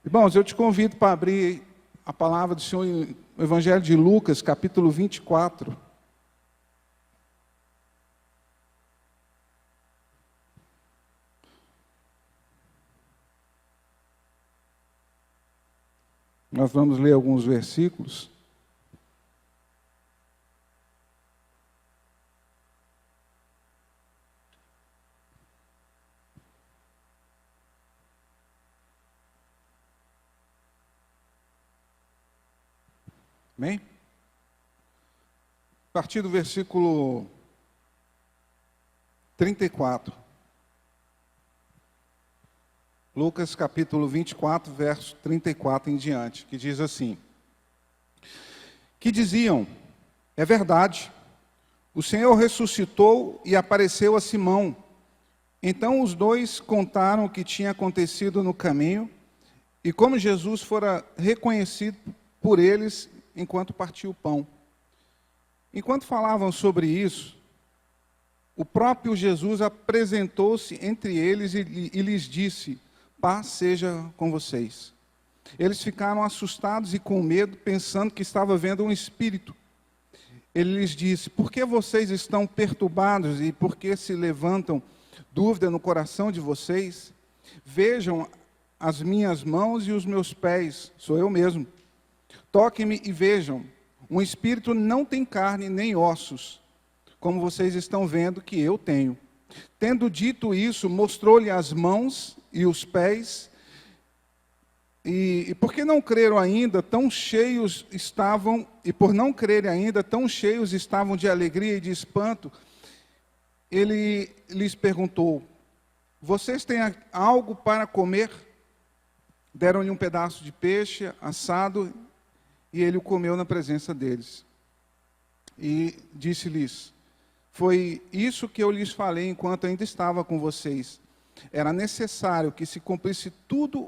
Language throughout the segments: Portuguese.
Irmãos, eu te convido para abrir a palavra do Senhor no Evangelho de Lucas, capítulo 24. Nós vamos ler alguns versículos. Amém? A partir do versículo 34. Lucas capítulo 24, verso 34 em diante, que diz assim: que diziam, é verdade, o Senhor ressuscitou e apareceu a Simão. Então os dois contaram o que tinha acontecido no caminho e como Jesus fora reconhecido por eles enquanto partia o pão. Enquanto falavam sobre isso, o próprio Jesus apresentou-se entre eles e lhes disse: paz seja com vocês. Eles ficaram assustados e com medo, pensando que estava vendo um espírito. Ele lhes disse: por que vocês estão perturbados e por que se levantam dúvida no coração de vocês? Vejam as minhas mãos e os meus pés, sou eu mesmo. Toquem-me e vejam, um espírito não tem carne nem ossos, como vocês estão vendo que eu tenho. Tendo dito isso, mostrou-lhe as mãos e os pés, e porque não creram ainda, tão cheios estavam, e por não crerem ainda, tão cheios estavam de alegria e de espanto, ele lhes perguntou: vocês têm algo para comer? Deram-lhe um pedaço de peixe assado, e ele o comeu na presença deles. E disse-lhes: foi isso que eu lhes falei enquanto ainda estava com vocês. Era necessário que se cumprisse tudo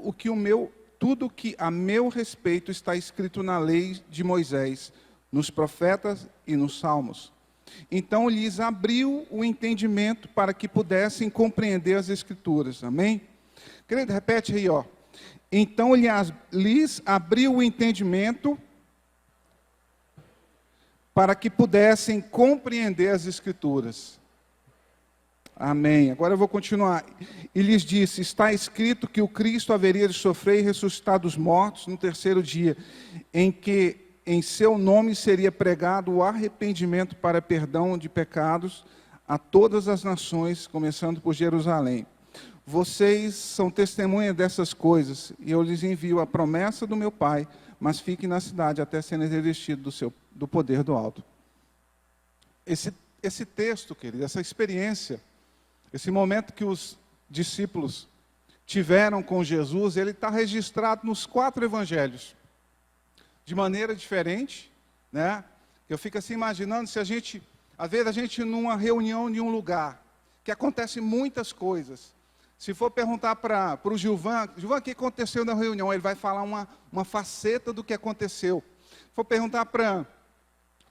que a meu respeito está escrito na lei de Moisés, nos profetas e nos salmos. Então lhes abriu o entendimento para que pudessem compreender as Escrituras. Amém? Querido, repete aí, ó. Então lhes abriu o entendimento para que pudessem compreender as Escrituras. Amém. Agora eu vou continuar. E lhes disse: está escrito que o Cristo haveria de sofrer e ressuscitar dos mortos no terceiro dia, em que em seu nome seria pregado o arrependimento para perdão de pecados a todas as nações, começando por Jerusalém. Vocês são testemunhas dessas coisas, e eu lhes envio a promessa do meu Pai, mas fiquem na cidade até serem revestidos do poder do alto. Esse texto, querido, essa experiência, esse momento que os discípulos tiveram com Jesus, ele está registrado nos 4 evangelhos, de maneira diferente, né? Eu fico assim imaginando, se às vezes a gente numa reunião em um lugar, que acontecem muitas coisas, se for perguntar para o Gilvan, o que aconteceu na reunião, ele vai falar uma faceta do que aconteceu. Se for perguntar para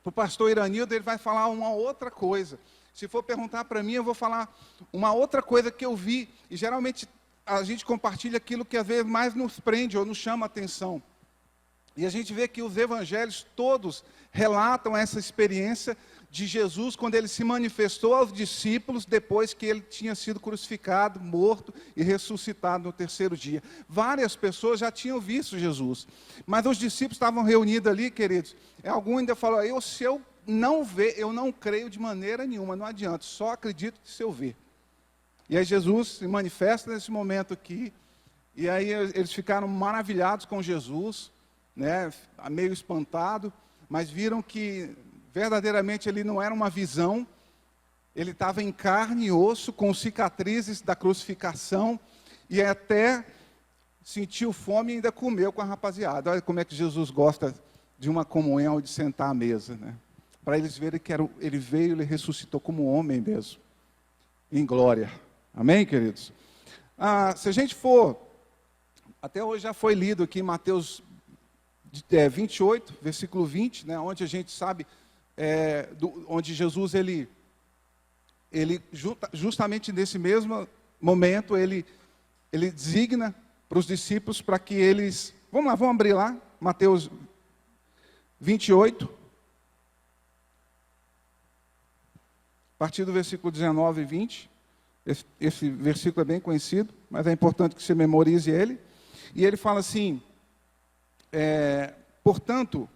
o pastor Iranildo, ele vai falar uma outra coisa. Se for perguntar para mim, eu vou falar uma outra coisa que eu vi. E geralmente a gente compartilha aquilo que às vezes mais nos prende ou nos chama a atenção. E a gente vê que os evangelhos todos relatam essa experiência de Jesus quando ele se manifestou aos discípulos depois que ele tinha sido crucificado, morto e ressuscitado no terceiro dia. Várias pessoas já tinham visto Jesus, mas os discípulos estavam reunidos ali, queridos. Algum ainda falou: se eu não ver, eu não creio de maneira nenhuma, não adianta, só acredito se eu ver. E aí Jesus se manifesta nesse momento aqui, e aí eles ficaram maravilhados com Jesus, né, meio espantado, mas viram que verdadeiramente ele não era uma visão, ele estava em carne e osso, com cicatrizes da crucificação, e até sentiu fome e ainda comeu com a rapaziada. Olha como é que Jesus gosta de uma comunhão, de sentar à mesa, né? Para eles verem que ele veio, ele ressuscitou como homem mesmo, em glória. Amém, queridos? Se a gente for, até hoje já foi lido aqui em Mateus 28, versículo 20, né, onde a gente sabe, onde Jesus, ele justamente nesse mesmo momento, ele designa para os discípulos, para que eles... Vamos lá, vamos abrir lá, Mateus 28. A partir do versículo 19 e 20. Esse versículo é bem conhecido, mas é importante que você memorize ele. E ele fala assim, portanto,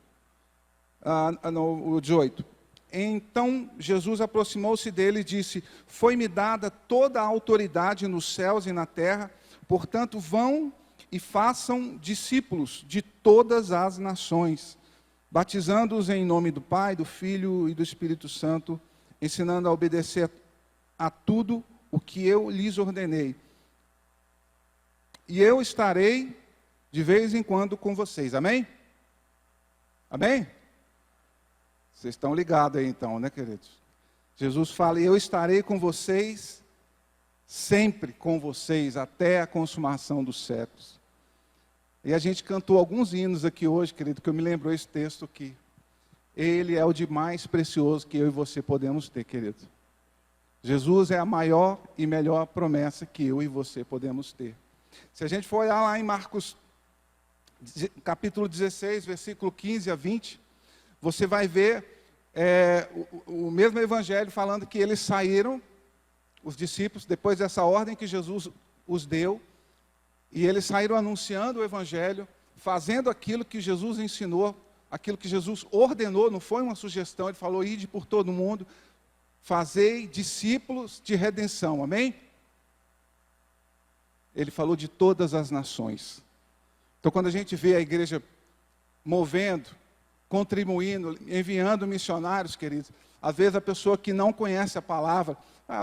no 18... Então Jesus aproximou-se dele e disse: foi-me dada toda a autoridade nos céus e na terra, portanto vão e façam discípulos de todas as nações, batizando-os em nome do Pai, do Filho e do Espírito Santo, ensinando a obedecer a tudo o que eu lhes ordenei. E eu estarei de vez em quando com vocês. Amém? Amém? Vocês estão ligados aí então, né, queridos? Jesus fala, eu estarei com vocês, sempre com vocês, até a consumação dos séculos. E a gente cantou alguns hinos aqui hoje, querido, que eu me lembrou esse texto aqui. Ele é o de mais precioso que eu e você podemos ter, querido. Jesus é a maior e melhor promessa que eu e você podemos ter. Se a gente for olhar lá em Marcos, capítulo 16, versículo 15 a 20... você vai ver o mesmo evangelho falando que eles saíram, os discípulos, depois dessa ordem que Jesus os deu, e eles saíram anunciando o evangelho, fazendo aquilo que Jesus ensinou, aquilo que Jesus ordenou, não foi uma sugestão, ele falou, ide por todo mundo, fazei discípulos de redenção, amém? Ele falou de todas as nações. Então quando a gente vê a igreja movendo, contribuindo, enviando missionários, queridos. Às vezes a pessoa que não conhece a palavra,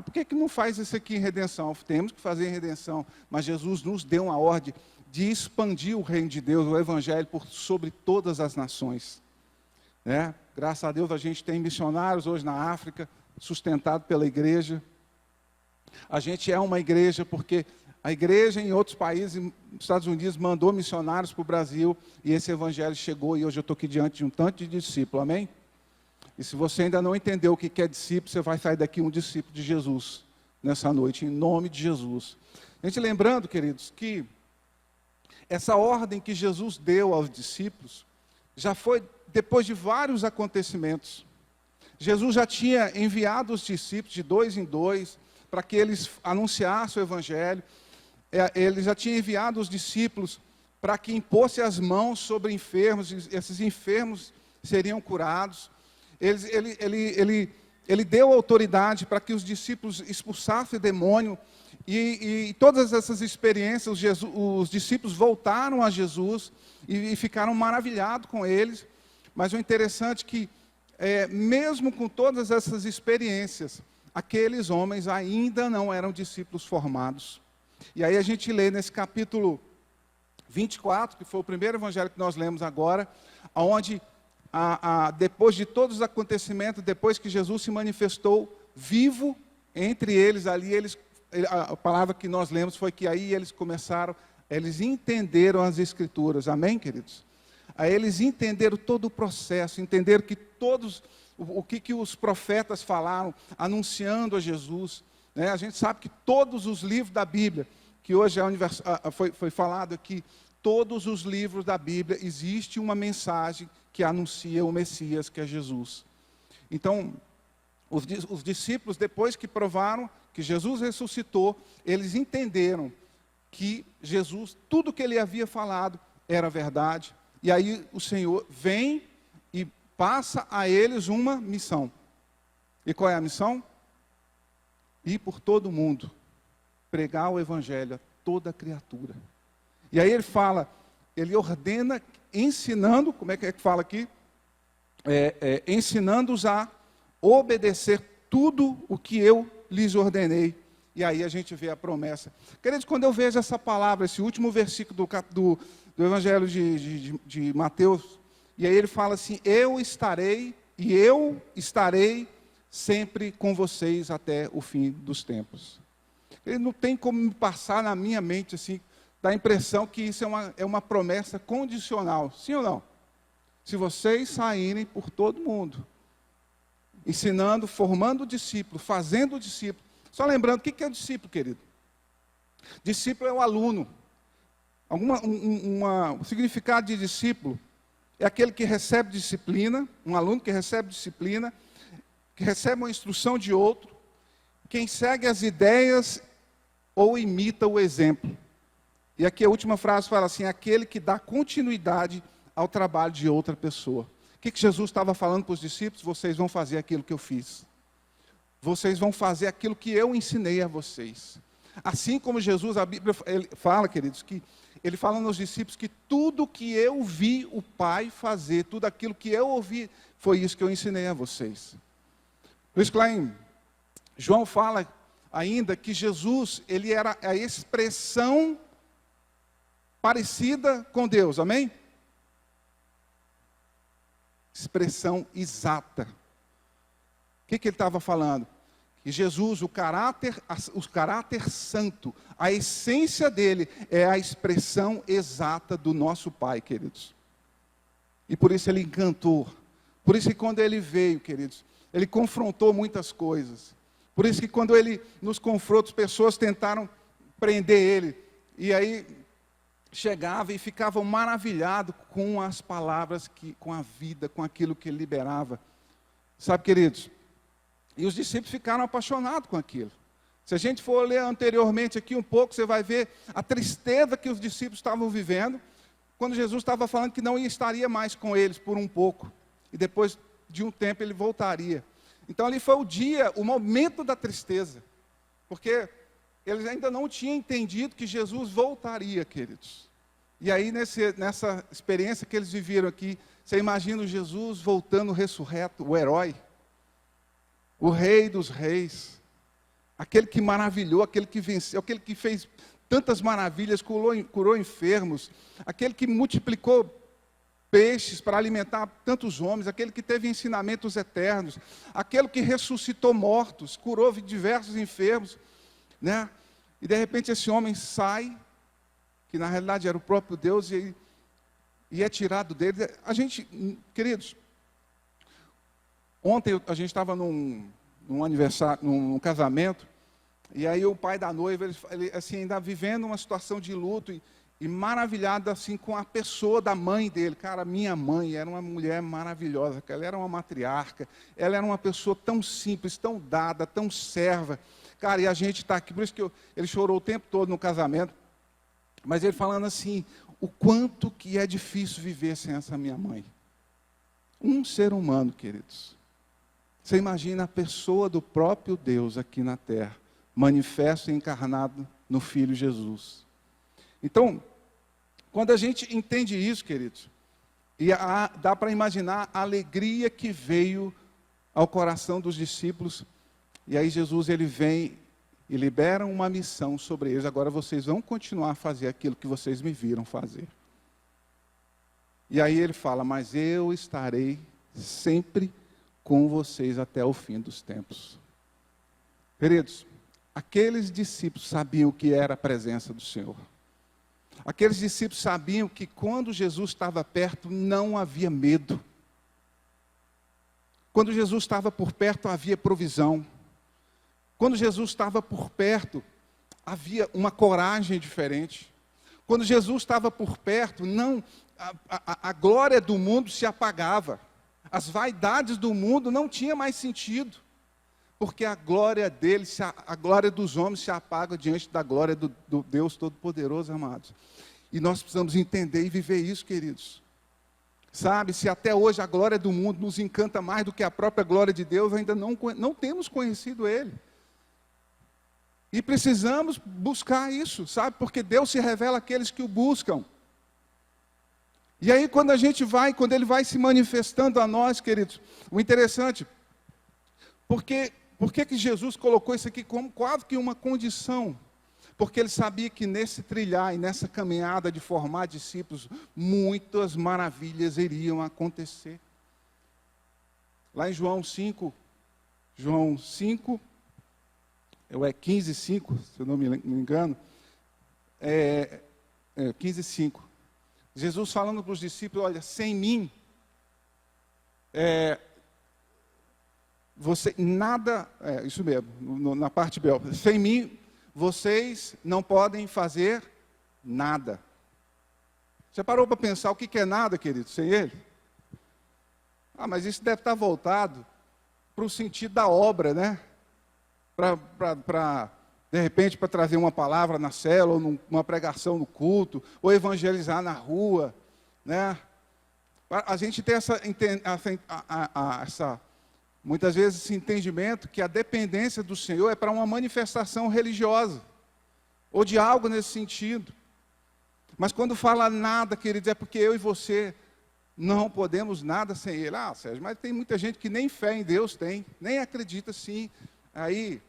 por que não faz isso aqui em redenção? Temos que fazer em redenção. Mas Jesus nos deu uma ordem de expandir o reino de Deus, o evangelho, sobre todas as nações. Né? Graças a Deus a gente tem missionários hoje na África, sustentado pela igreja. A gente é uma igreja porque a igreja em outros países, nos Estados Unidos, mandou missionários para o Brasil, e esse evangelho chegou, e hoje eu estou aqui diante de um tanto de discípulo, amém? E se você ainda não entendeu o que é discípulo, você vai sair daqui um discípulo de Jesus, nessa noite, em nome de Jesus. A gente lembrando, queridos, que essa ordem que Jesus deu aos discípulos, já foi depois de vários acontecimentos. Jesus já tinha enviado os discípulos de 2 em 2, para que eles anunciassem o evangelho. Ele já tinha enviado os discípulos para que impôsse as mãos sobre enfermos, e esses enfermos seriam curados. Ele deu autoridade para que os discípulos expulsassem o demônio, e todas essas experiências, os discípulos voltaram a Jesus, e ficaram maravilhados com eles. Mas o interessante é que, mesmo com todas essas experiências, aqueles homens ainda não eram discípulos formados. E aí a gente lê nesse capítulo 24, que foi o primeiro evangelho que nós lemos agora, onde, depois de todos os acontecimentos, depois que Jesus se manifestou vivo entre eles, ali a palavra que nós lemos foi que aí eles entenderam as Escrituras, amém, queridos? Aí eles entenderam todo o processo, entenderam que o que os profetas falaram, anunciando a Jesus. Né? A gente sabe que todos os livros da Bíblia, que hoje foi falado aqui, todos os livros da Bíblia, existe uma mensagem que anuncia o Messias, que é Jesus. Então, os discípulos, depois que provaram que Jesus ressuscitou, eles entenderam que Jesus, tudo que ele havia falado, era verdade. E aí o Senhor vem e passa a eles uma missão. E qual é a missão? Ir por todo mundo, pregar o evangelho a toda criatura. E aí ele ordena, ensinando, como é que fala aqui? Ensinando-os a obedecer tudo o que eu lhes ordenei. E aí a gente vê a promessa. Queridos, quando eu vejo essa palavra, esse último versículo do evangelho de Mateus, e aí ele fala assim, eu estarei sempre com vocês até o fim dos tempos. Ele não tem como me passar na minha mente, assim, dá a impressão que isso é uma promessa condicional. Sim ou não? Se vocês saírem por todo mundo, ensinando, formando discípulo, fazendo discípulo. Só lembrando, o que é o discípulo, querido? Discípulo é o aluno. O significado de discípulo é aquele que recebe disciplina, um aluno que recebe disciplina, que recebe uma instrução de outro, quem segue as ideias ou imita o exemplo. E aqui a última frase fala assim, aquele que dá continuidade ao trabalho de outra pessoa. O que Jesus estava falando para os discípulos? Vocês vão fazer aquilo que eu fiz. Vocês vão fazer aquilo que eu ensinei a vocês. Assim como Jesus, a Bíblia ele fala, queridos, que ele fala nos discípulos que tudo que eu vi o Pai fazer, tudo aquilo que eu ouvi, foi isso que eu ensinei a vocês. Por isso que lá em João fala ainda que Jesus, ele era a expressão parecida com Deus, amém? Expressão exata. O que ele estava falando? Que Jesus, o caráter santo, a essência dele é a expressão exata do nosso Pai, queridos. E por isso ele encantou. Por isso que quando ele veio, queridos, ele confrontou muitas coisas. Por isso que quando ele nos confrontou, pessoas tentaram prender ele. E aí chegavam e ficavam maravilhados com as palavras, com a vida, com aquilo que ele liberava. Sabe, queridos? E os discípulos ficaram apaixonados com aquilo. Se a gente for ler anteriormente aqui um pouco, você vai ver a tristeza que os discípulos estavam vivendo, quando Jesus estava falando que não estaria mais com eles por um pouco. E depois de um tempo ele voltaria. Então ali foi o momento da tristeza. Porque eles ainda não tinham entendido que Jesus voltaria, queridos. E aí nessa experiência que eles viveram aqui, você imagina Jesus voltando ressurreto, o herói. O rei dos reis, aquele que maravilhou, aquele que venceu, aquele que fez tantas maravilhas, curou enfermos, aquele que multiplicou peixes para alimentar tantos homens, aquele que teve ensinamentos eternos, aquele que ressuscitou mortos, curou diversos enfermos, né? E de repente esse homem sai, que na realidade era o próprio Deus, e é tirado dele. A gente, queridos, ontem a gente estava num aniversário, num casamento, e aí o pai da noiva, ele assim, ainda vivendo uma situação de luto, e maravilhado assim com a pessoa da mãe dele. Cara, minha mãe era uma mulher maravilhosa, ela era uma matriarca, ela era uma pessoa tão simples, tão dada, tão serva. Cara, e a gente está aqui, por isso que ele chorou o tempo todo no casamento, mas ele falando assim, o quanto que é difícil viver sem essa minha mãe. Um ser humano, queridos. Você imagina a pessoa do próprio Deus aqui na terra, manifesto e encarnado no Filho Jesus. Então, quando a gente entende isso, queridos, dá para imaginar a alegria que veio ao coração dos discípulos, e aí Jesus ele vem e libera uma missão sobre eles. Agora vocês vão continuar a fazer aquilo que vocês me viram fazer. E aí ele fala, mas eu estarei sempre com vocês até o fim dos tempos. Queridos, aqueles discípulos sabiam o que era a presença do Senhor. Aqueles discípulos sabiam que quando Jesus estava perto, não havia medo. Quando Jesus estava por perto, havia provisão. Quando Jesus estava por perto, havia uma coragem diferente. Quando Jesus estava por perto, a glória do mundo se apagava. As vaidades do mundo não tinham mais sentido, porque a glória dele, a glória dos homens se apaga diante da glória do Deus Todo-Poderoso, amados. E nós precisamos entender e viver isso, queridos. Sabe, se até hoje a glória do mundo nos encanta mais do que a própria glória de Deus, ainda não temos conhecido Ele. E precisamos buscar isso, sabe, porque Deus se revela àqueles que o buscam. E aí quando Ele vai se manifestando a nós, queridos, o interessante, por que Jesus colocou isso aqui como quase que uma condição? Porque Ele sabia que nesse trilhar e nessa caminhada de formar discípulos, muitas maravilhas iriam acontecer. Lá em João 5, 15:5, se eu não me engano, 15:5. Jesus falando para os discípulos, olha, sem mim, isso mesmo, na parte B, sem mim, vocês não podem fazer nada. Você parou para pensar o que é nada, querido, sem Ele? Ah, mas isso deve estar voltado para o sentido da obra, né? De repente, para trazer uma palavra na célula, ou numa pregação no culto, ou evangelizar na rua, né? A gente tem muitas vezes esse entendimento que a dependência do Senhor é para uma manifestação religiosa, ou de algo nesse sentido. Mas quando fala nada, queridos, é porque eu e você não podemos nada sem Ele. Ah, Sérgio, mas tem muita gente que nem fé em Deus tem, nem acredita sim. Aí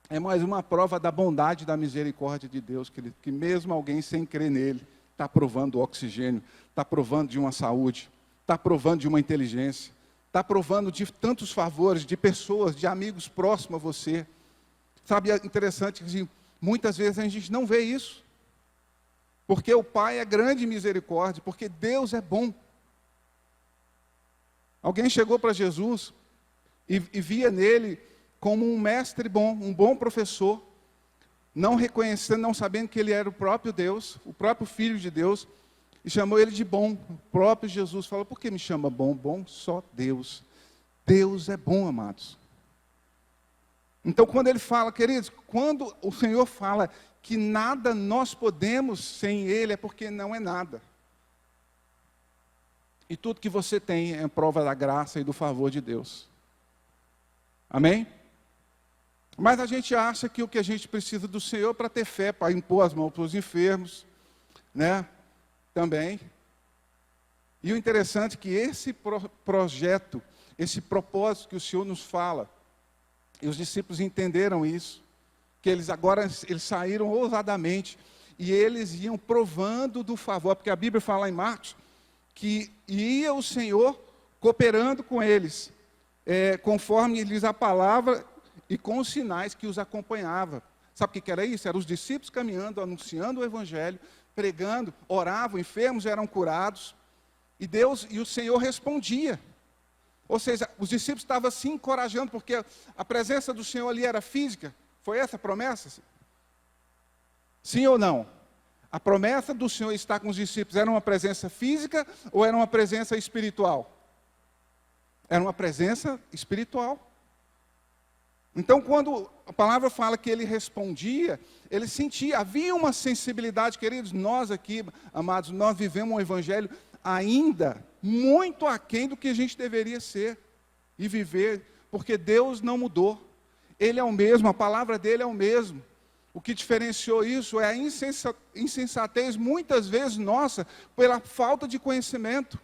é mais uma prova da bondade e da misericórdia de Deus, querido, que mesmo alguém sem crer nele, está provando do oxigênio, está provando de uma saúde, está provando de uma inteligência, está provando de tantos favores, de pessoas, de amigos próximos a você. Sabe, é interessante que muitas vezes a gente não vê isso, porque o Pai é grande em misericórdia, porque Deus é bom. Alguém chegou para Jesus e via nele como um mestre bom, um bom professor, não reconhecendo, não sabendo que ele era o próprio Deus, o próprio Filho de Deus, e chamou ele de bom. O próprio Jesus falou: por que me chama bom? Bom só Deus. Deus é bom, amados. Então, quando ele fala, queridos, quando o Senhor fala que nada nós podemos sem Ele, é porque não é nada. E tudo que você tem é prova da graça e do favor de Deus. Amém? Mas a gente acha que o que a gente precisa do Senhor para ter fé, para impor as mãos para os enfermos, né? Também. E o interessante é que esse projeto, esse propósito que o Senhor nos fala, e os discípulos entenderam isso, que eles saíram ousadamente, e eles iam provando do favor, porque a Bíblia fala em Marcos, que ia o Senhor cooperando com eles, conforme lhes a palavra e com os sinais que os acompanhava. Sabe o que era isso? Eram os discípulos caminhando, anunciando o Evangelho, pregando, oravam, enfermos eram curados, e Deus e o Senhor respondia. Ou seja, os discípulos estavam se encorajando, porque a presença do Senhor ali era física. Foi essa a promessa? Sim ou não? A promessa do Senhor estar com os discípulos era uma presença física ou era uma presença espiritual? Era uma presença espiritual. Então, quando a palavra fala que ele respondia, ele sentia, havia uma sensibilidade, queridos, nós aqui, amados, nós vivemos um evangelho ainda muito aquém do que a gente deveria ser e viver, porque Deus não mudou. Ele é o mesmo, a palavra dele é o mesmo. O que diferenciou isso é a insensatez, muitas vezes nossa, pela falta de conhecimento,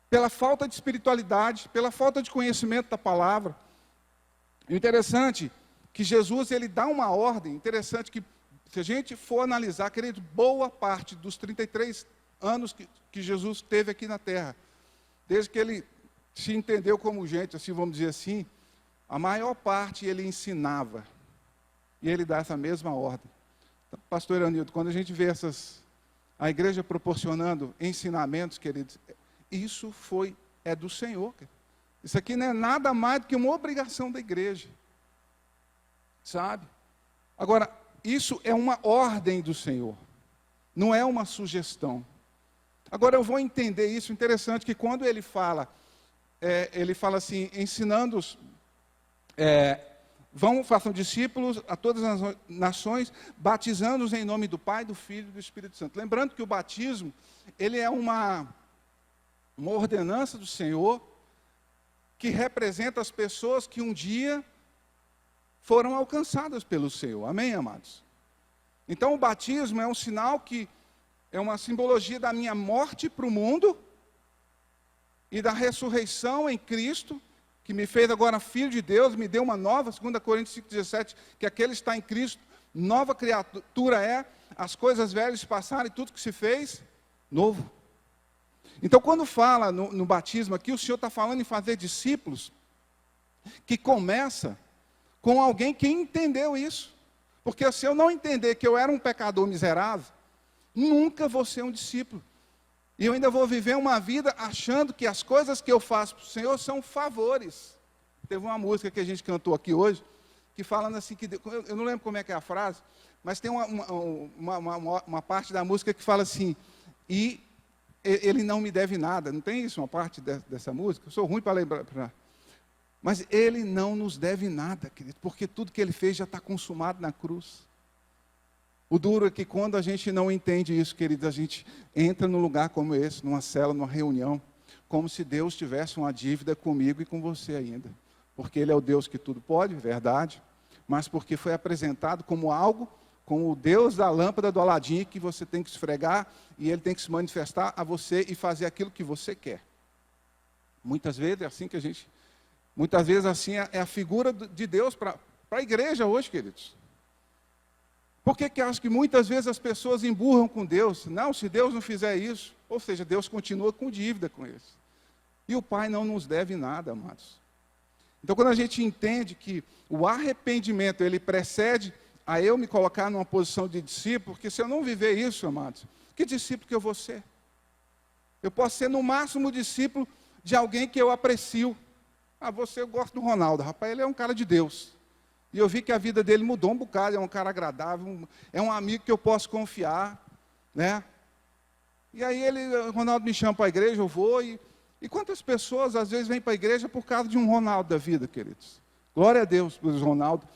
pela falta de espiritualidade, pela falta de conhecimento da palavra. O interessante que Jesus, ele dá uma ordem, interessante que, se a gente for analisar, querido, boa parte dos 33 anos que Jesus teve aqui na terra, desde que ele se entendeu como gente, assim, vamos dizer assim, a maior parte ele ensinava, e ele dá essa mesma ordem. Então, pastor Iranildo, quando a gente vê a igreja proporcionando ensinamentos, queridos, isso é do Senhor. Isso aqui não é nada mais do que uma obrigação da igreja, sabe? Agora, isso é uma ordem do Senhor, não é uma sugestão. Agora eu vou entender isso, interessante, que quando ele fala assim, ensinando-os, façam discípulos a todas as nações, batizando-os em nome do Pai, do Filho e do Espírito Santo. Lembrando que o batismo, ele é uma ordenança do Senhor, que representa as pessoas que um dia foram alcançadas pelo Senhor. Amém, amados? Então o batismo é um sinal que é uma simbologia da minha morte para o mundo e da ressurreição em Cristo, que me fez agora filho de Deus, me deu uma nova, 2 Coríntios 5,17, que aquele que está em Cristo, nova criatura é, as coisas velhas passaram e tudo que se fez, novo. Então, quando fala no batismo aqui, o Senhor está falando em fazer discípulos, que começa com alguém que entendeu isso. Porque se eu não entender que eu era um pecador miserável, nunca vou ser um discípulo. E eu ainda vou viver uma vida achando que as coisas que eu faço para o Senhor são favores. Teve uma música que a gente cantou aqui hoje, que falando assim, eu não lembro como é que é a frase, Mas tem uma parte da música que fala assim, e ele não me deve nada. Não tem isso, uma parte dessa música? Eu sou ruim para lembrar. Mas ele não nos deve nada, querido, porque tudo que ele fez já está consumado na cruz. O duro é que quando a gente não entende isso, querido, a gente entra num lugar como esse, numa cela, numa reunião, como se Deus tivesse uma dívida comigo e com você ainda. Porque Ele é o Deus que tudo pode, verdade, mas porque foi apresentado como algo, como o Deus da lâmpada do Aladim, que você tem que esfregar e Ele tem que se manifestar a você e fazer aquilo que você quer. Muitas vezes é assim que muitas vezes assim é a figura de Deus para a igreja hoje, queridos. Por que eu acho que muitas vezes as pessoas emburram com Deus? Não, se Deus não fizer isso, ou seja, Deus continua com dívida com eles. E o Pai não nos deve nada, amados. Então, quando a gente entende que o arrependimento, ele precede a eu me colocar numa posição de discípulo, porque se eu não viver isso, amados, que discípulo que eu vou ser? Eu posso ser, no máximo, discípulo de alguém que eu aprecio. Eu gosto do Ronaldo, rapaz, ele é um cara de Deus. E eu vi que a vida dele mudou um bocado, é um cara agradável, é um amigo que eu posso confiar, né? E aí o Ronaldo me chama para a igreja, eu vou, e quantas pessoas às vezes vêm para a igreja por causa de um Ronaldo da vida, queridos? Glória a Deus pelos Ronaldo,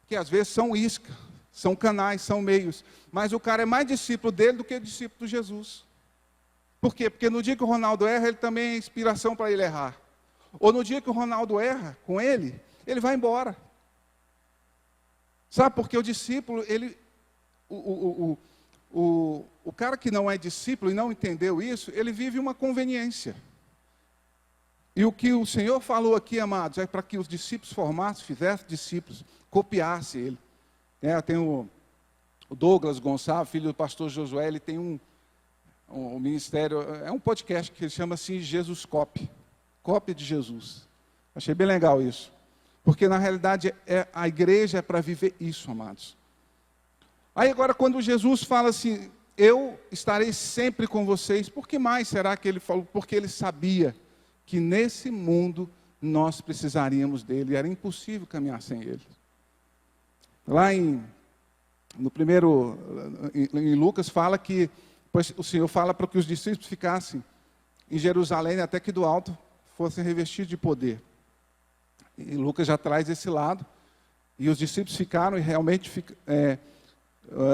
que às vezes são isca, são canais, são meios, mas o cara é mais discípulo dele do que discípulo de Jesus. Por quê? Porque no dia que o Ronaldo erra, ele também é inspiração para ele errar. Ou no dia que o Ronaldo erra com ele vai embora. Sabe, porque o discípulo, o cara que não é discípulo e não entendeu isso, ele vive uma conveniência. E o que o Senhor falou aqui, amados, é para que os discípulos formassem, fizessem discípulos, copiassem ele. Tem o Douglas Gonçalves, filho do pastor Josué, ele tem um ministério, é um podcast que ele chama assim Jesus Copy, cópia de Jesus. Achei bem legal isso. Porque, na realidade, a igreja é para viver isso, amados. Aí, agora, quando Jesus fala assim, eu estarei sempre com vocês, por que mais será que ele falou? Porque ele sabia que nesse mundo nós precisaríamos dele, era impossível caminhar sem ele. Lá em Lucas fala que, pois o Senhor fala para que os discípulos ficassem em Jerusalém até que do alto fossem revestidos de poder. E Lucas já traz esse lado, e os discípulos ficaram, e realmente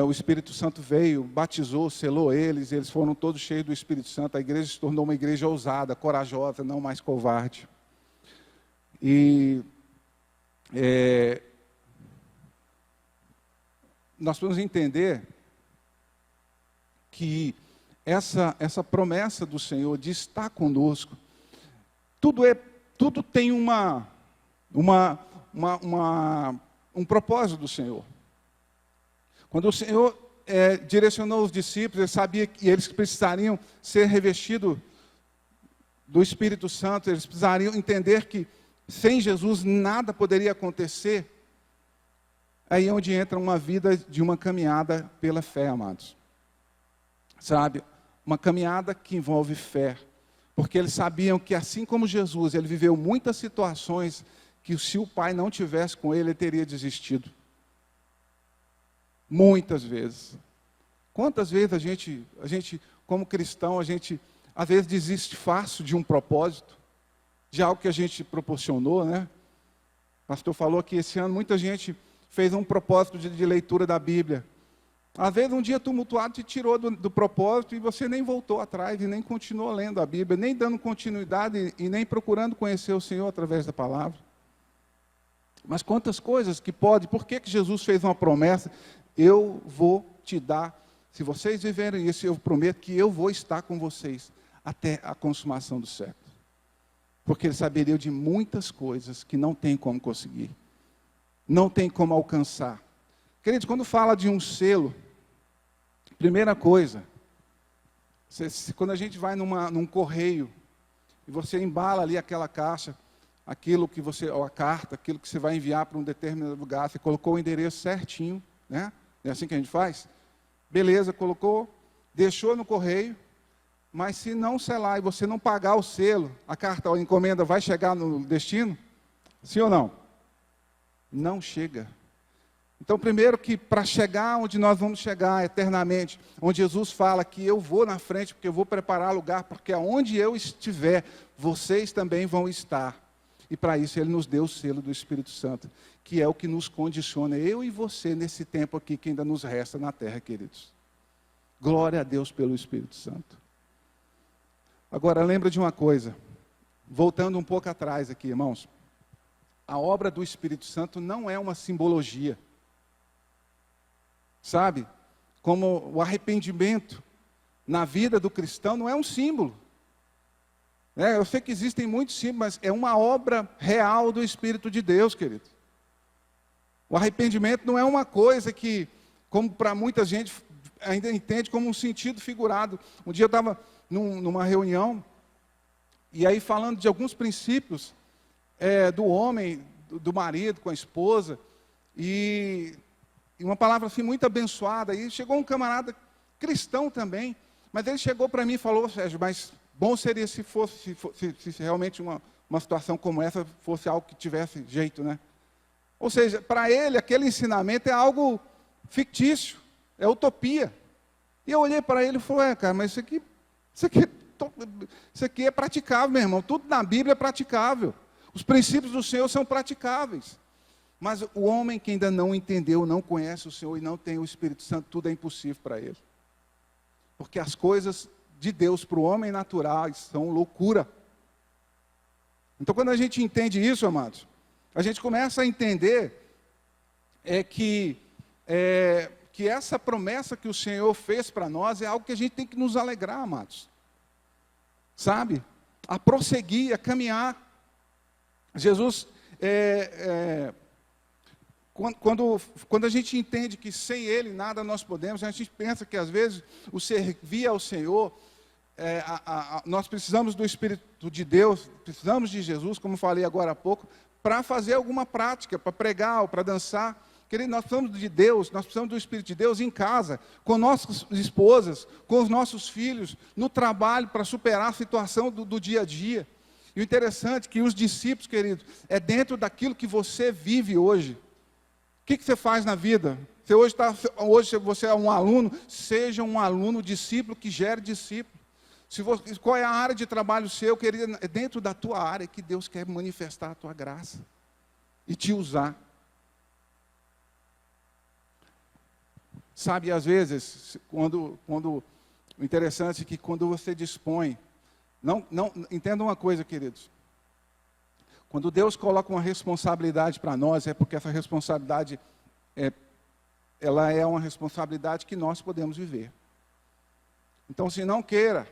o Espírito Santo veio, batizou, selou eles foram todos cheios do Espírito Santo, a igreja se tornou uma igreja ousada, corajosa, não mais covarde. E nós podemos entender que essa promessa do Senhor de estar conosco, tudo tem um propósito do Senhor. Quando o Senhor direcionou os discípulos, ele sabia que eles precisariam ser revestidos do Espírito Santo, eles precisariam entender que sem Jesus nada poderia acontecer. Aí é onde entra uma vida de uma caminhada pela fé, amados. Sabe? Uma caminhada que envolve fé. Porque eles sabiam que assim como Jesus, ele viveu muitas situações que se o Pai não tivesse com ele, ele teria desistido. Muitas vezes. Quantas vezes a gente como cristão, às vezes desiste fácil de um propósito, de algo que a gente proporcionou, né? O pastor falou que esse ano muita gente fez um propósito de leitura da Bíblia. Às vezes um dia tumultuado te tirou do propósito e você nem voltou atrás e nem continuou lendo a Bíblia, nem dando continuidade e nem procurando conhecer o Senhor através da palavra. Mas quantas coisas que pode, por que Jesus fez uma promessa? Eu vou te dar, se vocês viverem isso, eu prometo que eu vou estar com vocês até a consumação do século. Porque ele saberia de muitas coisas que não tem como conseguir, não tem como alcançar. Queridos, quando fala de um selo, primeira coisa, quando a gente vai num correio, e você embala ali aquela caixa, ou a carta, aquilo que você vai enviar para um determinado lugar, você colocou o endereço certinho, né? É assim que a gente faz? Beleza, colocou, deixou no correio, mas se não selar e você não pagar o selo, a carta ou a encomenda vai chegar no destino? Sim ou não? Não chega. Então, primeiro que para chegar onde nós vamos chegar eternamente, onde Jesus fala que eu vou na frente, porque eu vou preparar lugar, porque aonde eu estiver, vocês também vão estar. E para isso Ele nos deu o selo do Espírito Santo, que é o que nos condiciona, eu e você, nesse tempo aqui que ainda nos resta na terra, queridos. Glória a Deus pelo Espírito Santo. Agora, lembra de uma coisa, voltando um pouco atrás aqui, irmãos. A obra do Espírito Santo não é uma simbologia. Sabe? Como o arrependimento na vida do cristão não é um símbolo. Eu sei que existem muitos símbolos, mas é uma obra real do Espírito de Deus, querido. O arrependimento não é uma coisa que, como para muita gente, ainda entende como um sentido figurado. Um dia eu estava numa reunião, e aí falando de alguns princípios do homem, do marido com a esposa, e uma palavra assim muito abençoada, e chegou um camarada cristão também, mas ele chegou para mim e falou: Sérgio, mas bom seria se realmente uma situação como essa fosse algo que tivesse jeito, né? Ou seja, para ele aquele ensinamento é algo fictício, é utopia. E eu olhei para ele e falei: cara, mas isso aqui é praticável, meu irmão, tudo na Bíblia é praticável. Os princípios do Senhor são praticáveis. Mas o homem que ainda não entendeu, não conhece o Senhor e não tem o Espírito Santo, tudo é impossível para ele. Porque as coisas de Deus para o homem natural são loucura. Então, quando a gente entende isso, amados, a gente começa a entender que essa promessa que o Senhor fez para nós é algo que a gente tem que nos alegrar, amados. Sabe? A prosseguir, a caminhar. Jesus, quando a gente entende que sem Ele nada nós podemos, a gente pensa que às vezes o servir ao Senhor, nós precisamos do Espírito de Deus, precisamos de Jesus, como falei agora há pouco, para fazer alguma prática, para pregar ou para dançar. Querido, nós precisamos de Deus, nós precisamos do Espírito de Deus em casa, com nossas esposas, com os nossos filhos, no trabalho, para superar a situação do dia a dia. E o interessante é que os discípulos, queridos, é dentro daquilo que você vive hoje. O que você faz na vida? Hoje você é um aluno, seja um aluno discípulo que gere discípulo. Qual é a área de trabalho seu, querido? É dentro da tua área que Deus quer manifestar a tua graça e te usar. Sabe, às vezes, o interessante é que quando você dispõe, entenda uma coisa, queridos. Quando Deus coloca uma responsabilidade para nós, é porque essa responsabilidade, ela é uma responsabilidade que nós podemos viver. Então, se não queira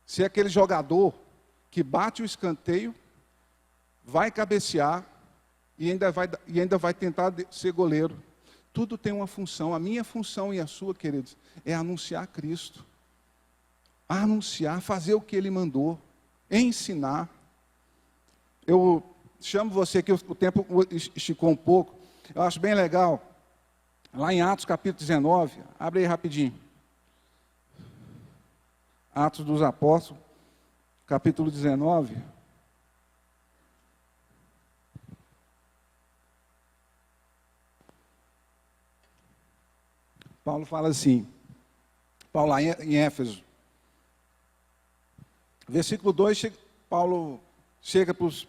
ser aquele jogador que bate o escanteio, vai cabecear e ainda vai tentar ser goleiro. Tudo tem uma função. A minha função e a sua, queridos, é anunciar Cristo. Anunciar, fazer o que Ele mandou, ensinar. Eu chamo você aqui, o tempo esticou um pouco, eu acho bem legal, lá em Atos capítulo 19, abre aí rapidinho. Atos dos Apóstolos, capítulo 19. Paulo fala assim, Paulo lá em Éfeso, versículo 2, Paulo chega para os,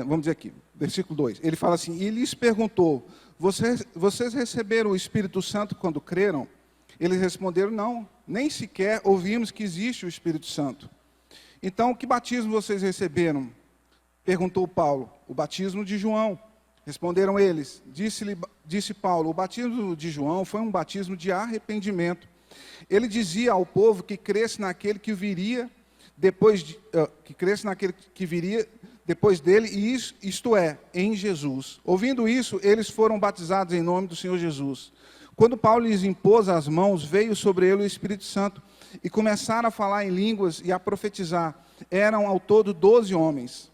vamos dizer aqui, versículo 2, ele fala assim: e lhes perguntou, vocês receberam o Espírito Santo quando creram? Eles responderam: não, nem sequer ouvimos que existe o Espírito Santo. Então, que batismo vocês receberam? Perguntou Paulo. O batismo de João. Responderam eles. Disse Paulo: o batismo de João foi um batismo de arrependimento. Ele dizia ao povo que cresce naquele que viria depois dele, e isto é, em Jesus. Ouvindo isso, eles foram batizados em nome do Senhor Jesus. Quando Paulo lhes impôs as mãos, veio sobre ele o Espírito Santo, e começaram a falar em línguas e a profetizar. Eram ao todo 12 homens.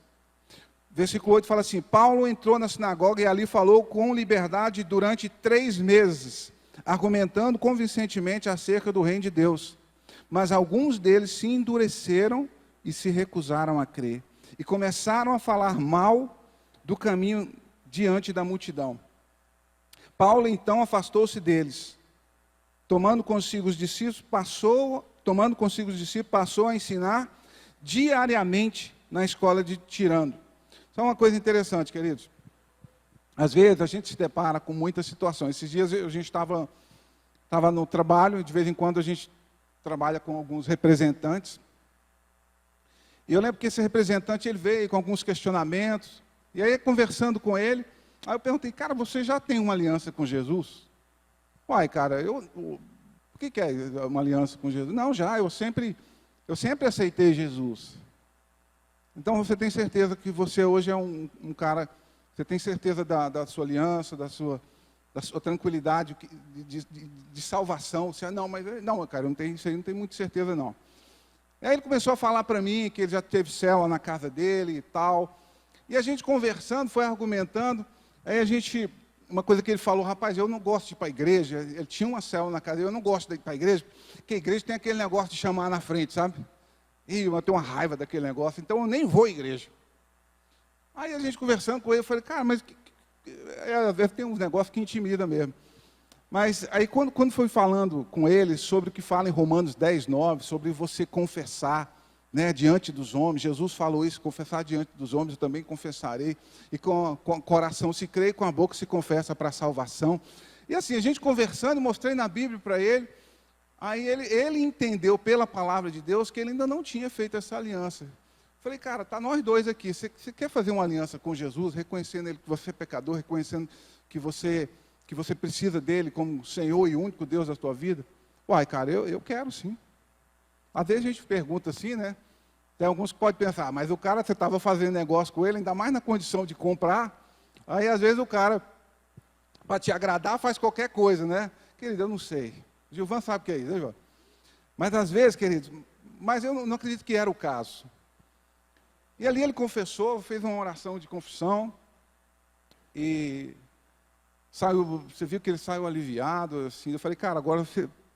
Versículo 8 fala assim: Paulo entrou na sinagoga e ali falou com liberdade durante 3 meses, argumentando convincentemente acerca do reino de Deus. Mas alguns deles se endureceram e se recusaram a crer. E começaram a falar mal do caminho diante da multidão. Paulo então afastou-se deles, tomando consigo os discípulos, passou a ensinar diariamente na escola de Tirano. Isso é uma coisa interessante, queridos. Às vezes a gente se depara com muitas situações. Esses dias a gente estava no trabalho, de vez em quando a gente trabalha com alguns representantes. E eu lembro que esse representante ele veio com alguns questionamentos. E aí, conversando com ele, aí eu perguntei, cara, você já tem uma aliança com Jesus? Uai, cara, o que é uma aliança com Jesus? Não, já, eu sempre aceitei Jesus. Então você tem certeza que você hoje é um cara, você tem certeza da sua aliança, da sua tranquilidade de salvação? Você, não, cara, isso aí não tenho muita certeza não. Aí ele começou a falar para mim que ele já teve célula na casa dele e tal. E a gente conversando, foi argumentando. Aí uma coisa que ele falou, rapaz, eu não gosto de ir para a igreja. Ele tinha uma célula na casa dele, eu não gosto de ir para a igreja, porque a igreja tem aquele negócio de chamar na frente, sabe? E eu tenho uma raiva daquele negócio, então eu nem vou à igreja. Aí a gente conversando com ele, eu falei, cara, mas às vezes tem uns negócios que intimida mesmo. Mas aí quando foi falando com ele sobre o que fala em Romanos 10, 9, sobre você confessar, né, diante dos homens, Jesus falou isso, confessar diante dos homens, eu também confessarei, e com o coração se crê, e com a boca se confessa para a salvação. E assim, a gente conversando, mostrei na Bíblia para ele, aí ele entendeu pela palavra de Deus que ele ainda não tinha feito essa aliança. Falei, cara, tá nós dois aqui, você quer fazer uma aliança com Jesus, reconhecendo ele que você é pecador, reconhecendo que você precisa dele como Senhor e único Deus da sua vida? Uai, cara, eu quero sim. Às vezes a gente pergunta assim, né? Tem alguns que podem pensar, mas o cara, você estava fazendo negócio com ele, ainda mais na condição de comprar, aí às vezes o cara, para te agradar, faz qualquer coisa, né? Querido, eu não sei. Gilvan sabe o que é isso, né, Gilvan? Mas às vezes, queridos, mas eu não acredito que era o caso. E ali ele confessou, fez uma oração de confissão, e saiu, você viu que ele saiu aliviado, assim. Eu falei, cara, agora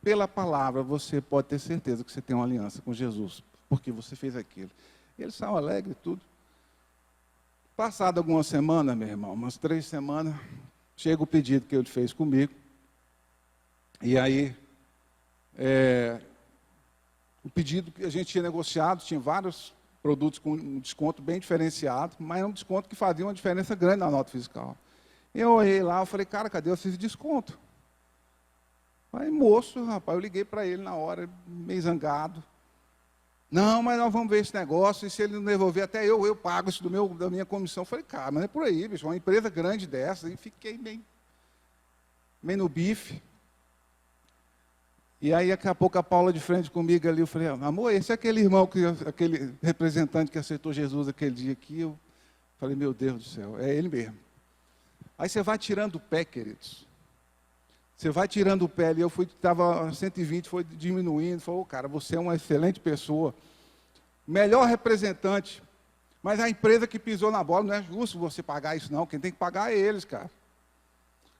pela palavra você pode ter certeza que você tem uma aliança com Jesus, porque você fez aquilo. E ele saiu alegre e tudo. Passado algumas semanas, meu irmão, umas 3 semanas, chega o pedido que ele fez comigo. E aí, o pedido que a gente tinha negociado, tinha vários produtos com um desconto bem diferenciado, mas é um desconto que fazia uma diferença grande na nota fiscal. Eu olhei lá, eu falei, cara, cadê esse desconto? Aí, moço, rapaz, eu liguei para ele na hora, meio zangado. Não, mas nós vamos ver esse negócio, e se ele não devolver, até eu pago isso da minha comissão. Eu falei, cara, mas não é por aí, bicho, uma empresa grande dessa, e fiquei meio no bife. E aí, daqui a pouco, a Paula de frente comigo ali, eu falei, amor, esse é aquele irmão, aquele representante que aceitou Jesus aquele dia aqui. Eu falei, meu Deus do céu, é ele mesmo. Aí você vai tirando o pé, queridos. Você vai tirando o pé ali, estava 120, foi diminuindo, falou, cara, você é uma excelente pessoa, melhor representante, mas a empresa que pisou na bola, não é justo você pagar isso não, quem tem que pagar é eles, cara.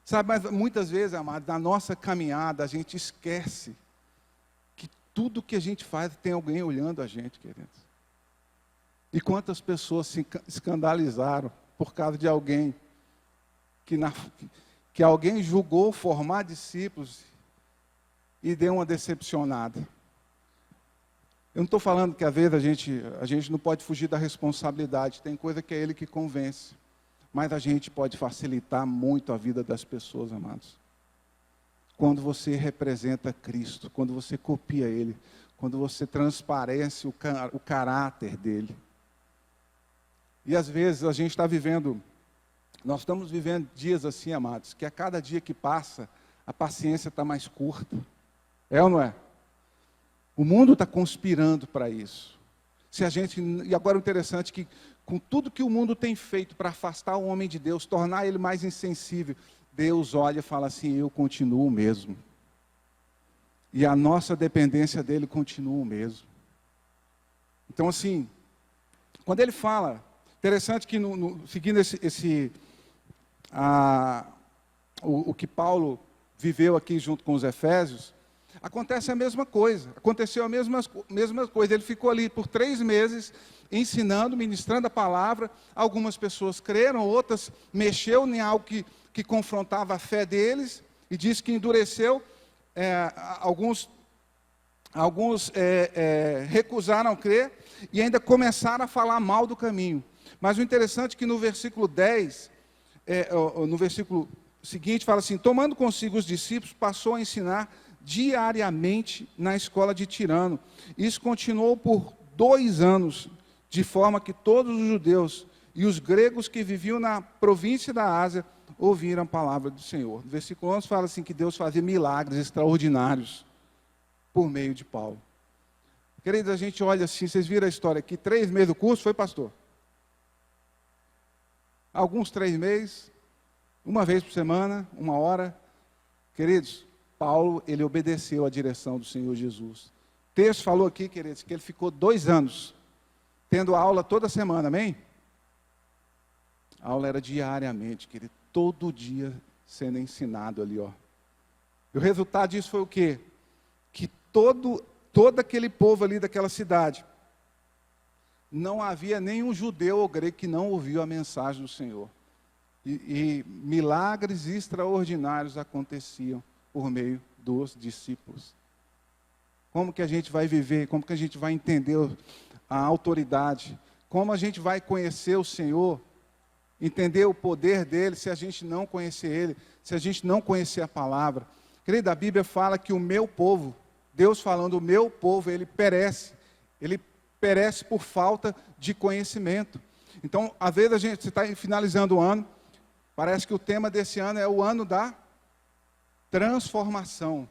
Sabe, mas muitas vezes, amados, na nossa caminhada, a gente esquece que tudo que a gente faz tem alguém olhando a gente, queridos. E quantas pessoas se escandalizaram por causa de alguém que alguém julgou formar discípulos e deu uma decepcionada. Eu não estou falando que às vezes a gente não pode fugir da responsabilidade, tem coisa que é ele que convence, mas a gente pode facilitar muito a vida das pessoas, amados. Quando você representa Cristo, quando você copia Ele, quando você transparece o caráter dEle. E às vezes a gente está vivendo, nós estamos vivendo dias assim, amados, que a cada dia que passa, a paciência está mais curta. É ou não é? O mundo está conspirando para isso. E agora o interessante é que, com tudo que o mundo tem feito para afastar o homem de Deus, tornar ele mais insensível, Deus olha e fala assim, eu continuo o mesmo. E a nossa dependência dele continua o mesmo. Então assim, quando ele fala, interessante que seguindo o que Paulo viveu aqui junto com os Efésios, Acontece a mesma coisa, aconteceu a mesma coisa. Ele ficou ali por 3 meses, ensinando, ministrando a palavra. Algumas pessoas creram, outras mexeu em algo que confrontava a fé deles, e diz que endureceu. Alguns recusaram crer, e ainda começaram a falar mal do caminho. Mas o interessante é que no versículo 10, no versículo seguinte, fala assim: tomando consigo os discípulos, passou a ensinar diariamente na escola de Tirano. Isso continuou por 2 anos, de forma que todos os judeus e os gregos que viviam na província da Ásia ouviram a palavra do Senhor. No versículo 11 fala assim que Deus fazia milagres extraordinários por meio de Paulo. Queridos, a gente olha assim, vocês viram a história aqui, 3 meses do curso, foi pastor? Alguns 3 meses, 1 vez por semana, 1 hora. Queridos, Paulo, ele obedeceu à direção do Senhor Jesus. O texto falou aqui, queridos, que ele ficou 2 anos, tendo aula toda semana, amém? A aula era diariamente, querido, todo dia sendo ensinado ali, ó. E o resultado disso foi o quê? Que todo aquele povo ali daquela cidade, não havia nenhum judeu ou grego que não ouviu a mensagem do Senhor. E milagres extraordinários aconteciam por meio dos discípulos. Como que a gente vai viver? Como que a gente vai entender a autoridade? Como a gente vai conhecer o Senhor? Entender o poder dele se a gente não conhecer ele, se a gente não conhecer a palavra. Querido, a Bíblia fala que o meu povo, Deus falando, o meu povo, ele perece por falta de conhecimento. Então, às vezes você está finalizando o ano, parece que o tema desse ano é o ano da transformação.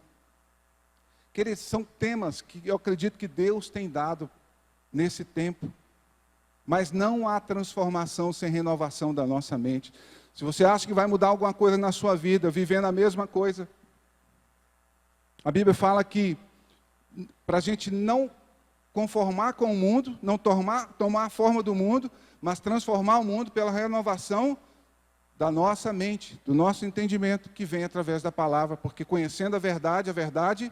Queridos, são temas que eu acredito que Deus tem dado nesse tempo. Mas não há transformação sem renovação da nossa mente. Se você acha que vai mudar alguma coisa na sua vida, vivendo a mesma coisa, a Bíblia fala que para a gente não conformar com o mundo, não tomar a forma do mundo, mas transformar o mundo pela renovação da nossa mente, do nosso entendimento, que vem através da palavra, porque conhecendo a verdade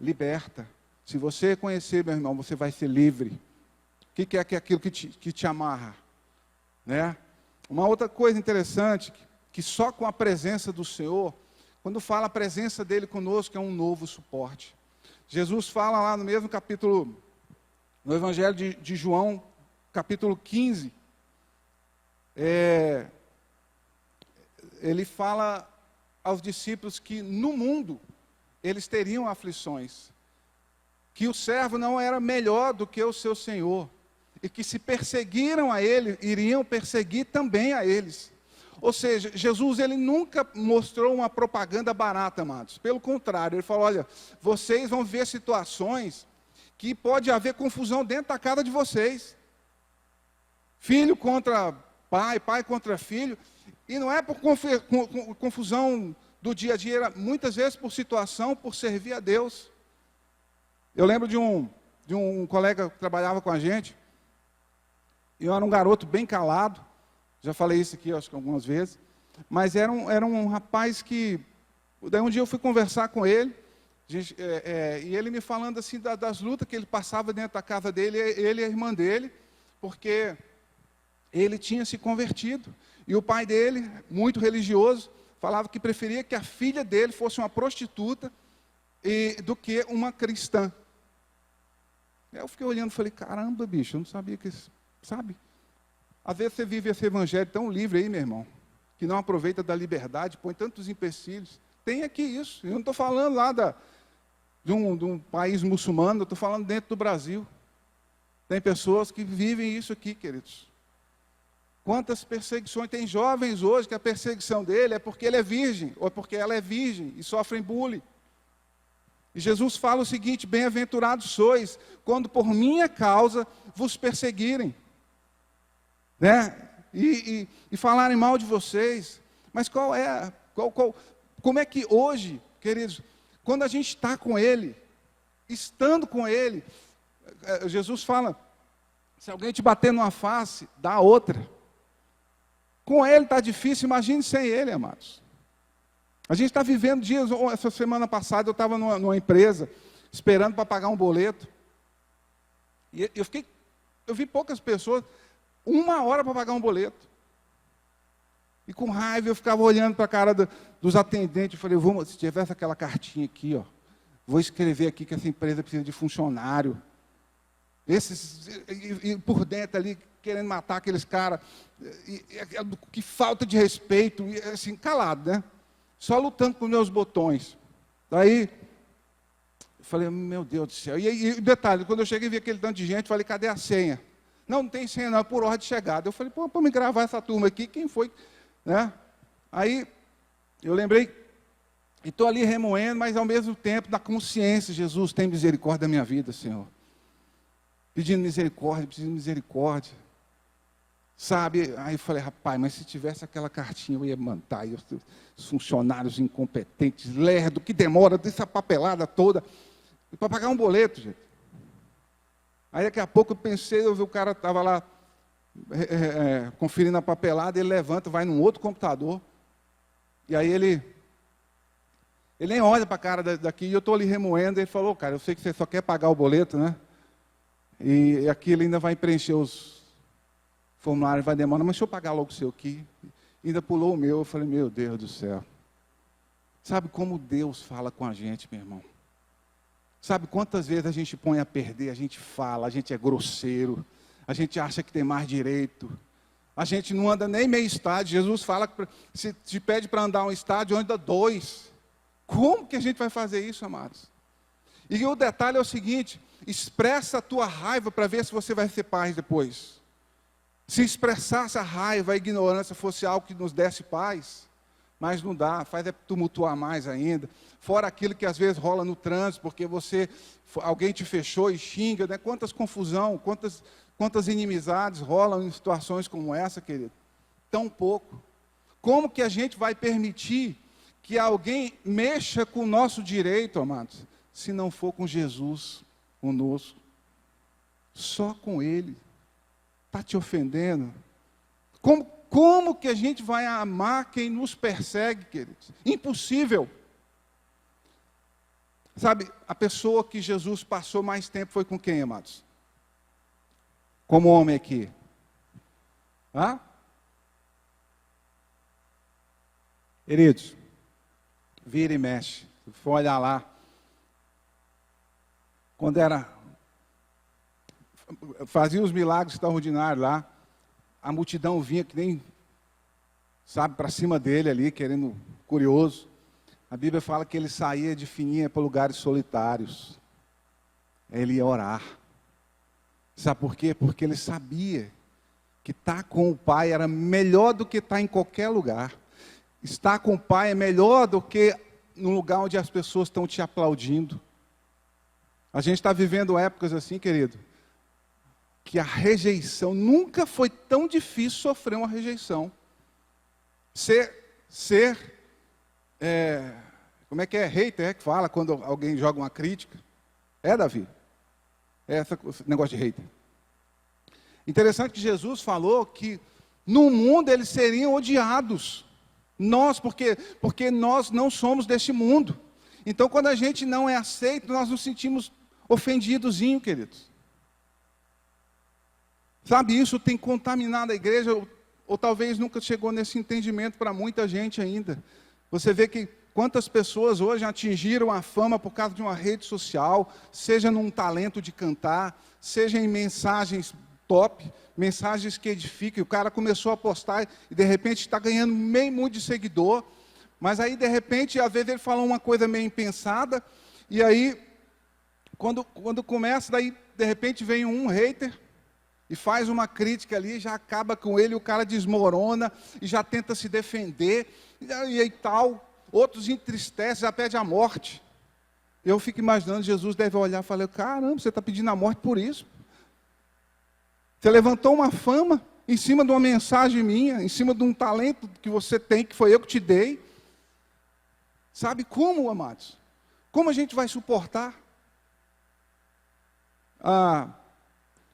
liberta. Se você conhecer, meu irmão, você vai ser livre. O que é aquilo que te amarra? Né? Uma outra coisa interessante, que só com a presença do Senhor, quando fala a presença dele conosco, é um novo suporte. Jesus fala lá no mesmo capítulo, no Evangelho de João, capítulo 15, ele fala aos discípulos que no mundo eles teriam aflições, que o servo não era melhor do que o seu senhor, e que se perseguiram a ele, iriam perseguir também a eles. Ou seja, Jesus, ele nunca mostrou uma propaganda barata, amados. Pelo contrário, ele falou: olha, vocês vão ver situações que pode haver confusão dentro da casa de vocês. Filho contra pai, pai contra filho. E não é por confusão do dia a dia, muitas vezes por situação, por servir a Deus. Eu lembro de um colega que trabalhava com a gente. Eu era um garoto bem calado, já falei isso aqui, acho que algumas vezes, mas era um rapaz que, daí um dia eu fui conversar com ele, e ele me falando assim das lutas que ele passava dentro da casa dele, ele e a irmã dele, porque ele tinha se convertido, e o pai dele, muito religioso, falava que preferia que a filha dele fosse uma prostituta do que uma cristã. Eu fiquei olhando e falei: caramba, bicho, eu não sabia que isso... Sabe? Às vezes você vive esse evangelho tão livre aí, meu irmão, que não aproveita da liberdade, põe tantos empecilhos. Tem aqui isso. Eu não estou falando lá de um país muçulmano, eu estou falando dentro do Brasil. Tem pessoas que vivem isso aqui, queridos. Quantas perseguições. Tem jovens hoje que a perseguição dele é porque ele é virgem, ou porque ela é virgem, e sofrem bullying. E Jesus fala o seguinte: bem-aventurados sois, quando por minha causa vos perseguirem. Né? E falarem mal de vocês. Mas como é que hoje, queridos, quando a gente está com Ele, estando com Ele, Jesus fala: se alguém te bater numa face, dá a outra. Com Ele está difícil, imagine sem Ele, amados. A gente está vivendo dias, essa semana passada eu estava numa empresa, esperando para pagar um boleto. E eu vi poucas pessoas, 1 hora para pagar um boleto. E com raiva eu ficava olhando para a cara dos atendentes, eu falei, se tivesse aquela cartinha aqui, ó, vou escrever aqui que essa empresa precisa de funcionário. E por dentro ali, querendo matar aqueles caras, que falta de respeito, e assim, calado, né? Só lutando com meus botões. Daí, eu falei, meu Deus do céu. E detalhe, quando eu cheguei e vi aquele tanto de gente, eu falei, cadê a senha? Não tem senha não, é por ordem de chegada. Eu falei, para me gravar essa turma aqui, quem foi? Né? Aí, eu lembrei, e estou ali remoendo, mas ao mesmo tempo, na consciência, Jesus, tem misericórdia da minha vida, Senhor. Pedindo misericórdia. Sabe, aí eu falei, rapaz, mas se tivesse aquela cartinha, eu ia mandar, os funcionários incompetentes, lerdo, que demora, dessa papelada toda, para pagar um boleto, gente. Aí daqui a pouco eu pensei, eu vi o cara estava lá, conferindo a papelada, ele levanta, vai num outro computador, e aí ele nem olha para a cara daqui, e eu estou ali remoendo, ele falou, cara, eu sei que você só quer pagar o boleto, né? E aqui ele ainda vai preencher os formulários, vai demorar, mas deixa eu pagar logo o seu aqui. Ainda pulou o meu, eu falei, meu Deus do céu. Sabe como Deus fala com a gente, meu irmão? Sabe quantas vezes a gente põe a perder, a gente fala, a gente é grosseiro, a gente acha que tem mais direito, a gente não anda nem meio estádio. Jesus fala que se te pede para andar um estádio, anda 2. Como que a gente vai fazer isso, amados? E o detalhe é o seguinte, expressa a tua raiva para ver se você vai ser paz depois. Se expressasse a raiva, a ignorância fosse algo que nos desse paz, mas não dá, faz tumultuar mais ainda. Fora aquilo que às vezes rola no trânsito, porque alguém te fechou e xinga, né? Quantas confusão, quantas inimizades rolam em situações como essa, querido? Tão pouco. Como que a gente vai permitir que alguém mexa com o nosso direito, amados, se não for com Jesus conosco? Só com Ele. Está te ofendendo? Como que a gente vai amar quem nos persegue, queridos? Impossível. Sabe, a pessoa que Jesus passou mais tempo foi com quem, amados? Como homem aqui. Hã? Queridos, vira e mexe. Se for olhar lá, quando fazia os milagres extraordinários lá, a multidão vinha que nem, sabe, para cima dele ali, querendo, curioso. A Bíblia fala que ele saía de fininha para lugares solitários. Ele ia orar. Sabe por quê? Porque ele sabia que estar com o Pai era melhor do que estar em qualquer lugar. Estar com o Pai é melhor do que num lugar onde as pessoas estão te aplaudindo. A gente está vivendo épocas assim, querido, que a rejeição, nunca foi tão difícil sofrer uma rejeição. Como é que é? Hater, que fala quando alguém joga uma crítica. Davi? Esse negócio de hater. Interessante que Jesus falou que no mundo eles seriam odiados. Porque nós não somos deste mundo. Então, quando a gente não é aceito, nós nos sentimos ofendidozinho, queridos. Sabe, isso tem contaminado a igreja, ou talvez nunca chegou nesse entendimento para muita gente ainda. Você vê que quantas pessoas hoje atingiram a fama por causa de uma rede social, seja num talento de cantar, seja em mensagens top, mensagens que edificam. O cara começou a postar e de repente está ganhando meio muito de seguidor, mas aí de repente, às vezes ele fala uma coisa meio impensada, e aí, quando começa, daí de repente vem um hater, e faz uma crítica ali, já acaba com ele, o cara desmorona, e já tenta se defender, e aí tal, outros entristecem, já pede a morte. Eu fico imaginando, Jesus deve olhar e falar, caramba, você está pedindo a morte por isso. Você levantou uma fama em cima de uma mensagem minha, em cima de um talento que você tem, que foi eu que te dei. Sabe como, amados? Como a gente vai suportar?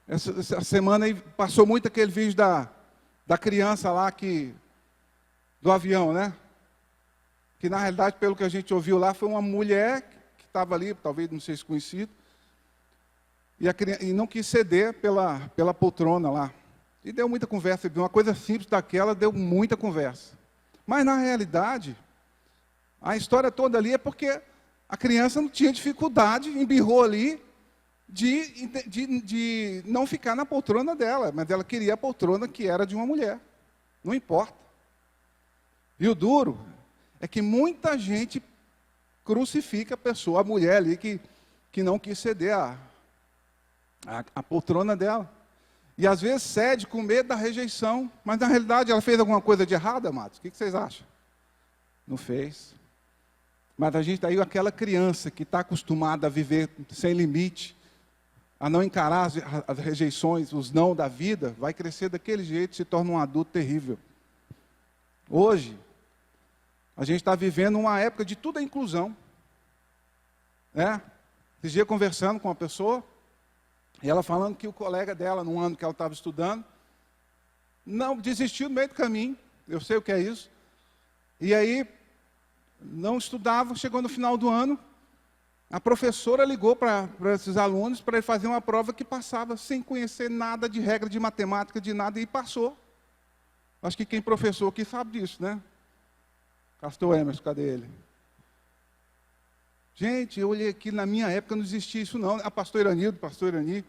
Essa semana aí passou muito aquele vídeo da criança lá do avião, né? que na realidade, pelo que a gente ouviu lá, foi uma mulher que estava ali, talvez não sei se conhecido, e não quis ceder pela poltrona lá. E deu muita conversa, uma coisa simples daquela deu muita conversa. Mas na realidade, a história toda ali é porque a criança não tinha dificuldade, embirrou ali, de não ficar na poltrona dela, mas ela queria a poltrona que era de uma mulher. Não importa. E o duro é que muita gente crucifica a pessoa, a mulher ali que não quis ceder a poltrona dela. E às vezes cede com medo da rejeição, mas na realidade ela fez alguma coisa de errado, amados? O que vocês acham? Não fez. Mas a gente está aí, aquela criança que está acostumada a viver sem limite, a não encarar as rejeições, os não da vida, vai crescer daquele jeito e se torna um adulto terrível. Hoje, a gente está vivendo uma época de tudo é inclusão. Esse dia conversando com uma pessoa, e ela falando que o colega dela, no ano que ela estava estudando, não desistiu no meio do caminho, eu sei o que é isso, e aí não estudava, chegou no final do ano, a professora ligou para esses alunos para ele fazer uma prova que passava sem conhecer nada de regra de matemática, de nada, e passou. Acho que quem professor aqui sabe disso, né? Castor Emerson, cadê ele? Gente, eu olhei aqui, na minha época não existia isso não. A pastor Iranildo, pastor Irani.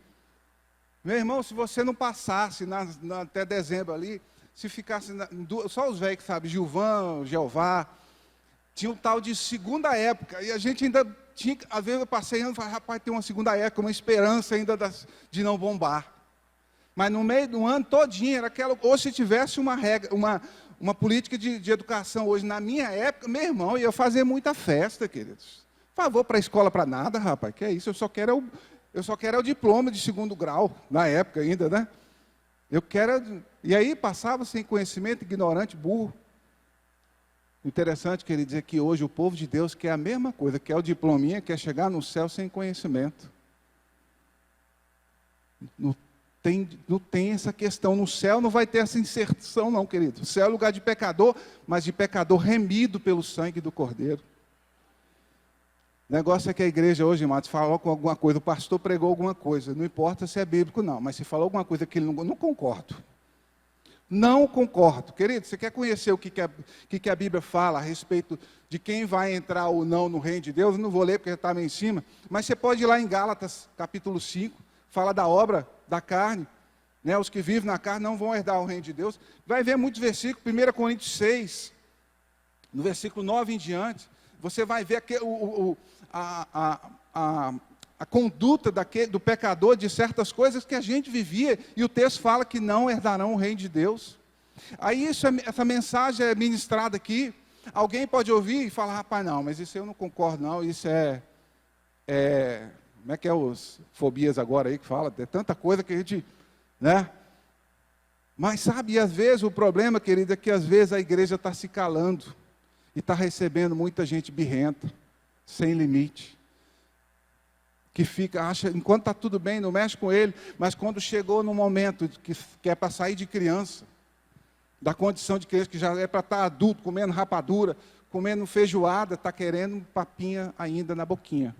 Meu irmão, se você não passasse até dezembro ali, se ficasse, só os velhos que sabem, Gilvan, Jeová, tinha um tal de segunda época, e a gente ainda tinha, às vezes eu passei ano e falei, rapaz, tem uma segunda época, uma esperança ainda de não bombar. Mas no meio do ano todinho, era aquela, ou se tivesse uma regra, uma política de educação hoje, na minha época, meu irmão, ia fazer muita festa, queridos. Por favor, para a escola, para nada, rapaz, que é isso, eu só quero o diploma de segundo grau, na época ainda, né? E aí passava sem conhecimento, ignorante, burro. Interessante, queridos, é que hoje o povo de Deus quer a mesma coisa, quer o diplominha, quer chegar no céu sem conhecimento. Não tem essa questão, no céu não vai ter essa inserção não, querido. O céu é lugar de pecador, mas de pecador remido pelo sangue do Cordeiro. O negócio é que a igreja hoje, irmãos, falou com alguma coisa, o pastor pregou alguma coisa, não importa se é bíblico não, mas se falou alguma coisa que ele não concordo. Não concordo. Querido, você quer conhecer o que a Bíblia fala a respeito de quem vai entrar ou não no reino de Deus? Eu não vou ler porque já está meio em cima, mas você pode ir lá em Gálatas, capítulo 5, fala da obra da carne, né? Os que vivem na carne não vão herdar o reino de Deus. Vai ver muitos versículos, 1 Coríntios 6, no versículo 9 em diante, você vai ver a conduta do pecador de certas coisas que a gente vivia, e o texto fala que não herdarão o reino de Deus. Aí essa mensagem é ministrada aqui, alguém pode ouvir e falar, rapaz, não, mas isso eu não concordo não, isso como é que é os fobias agora aí que fala, tem tanta coisa que a gente, né? Mas sabe, às vezes o problema, querido, é que às vezes a igreja está se calando, e está recebendo muita gente birrenta, sem limite, que acha, enquanto está tudo bem, não mexe com ele, mas quando chegou no momento que é para sair de criança, da condição de criança, que já é para estar adulto, comendo rapadura, comendo feijoada, está querendo papinha ainda na boquinha.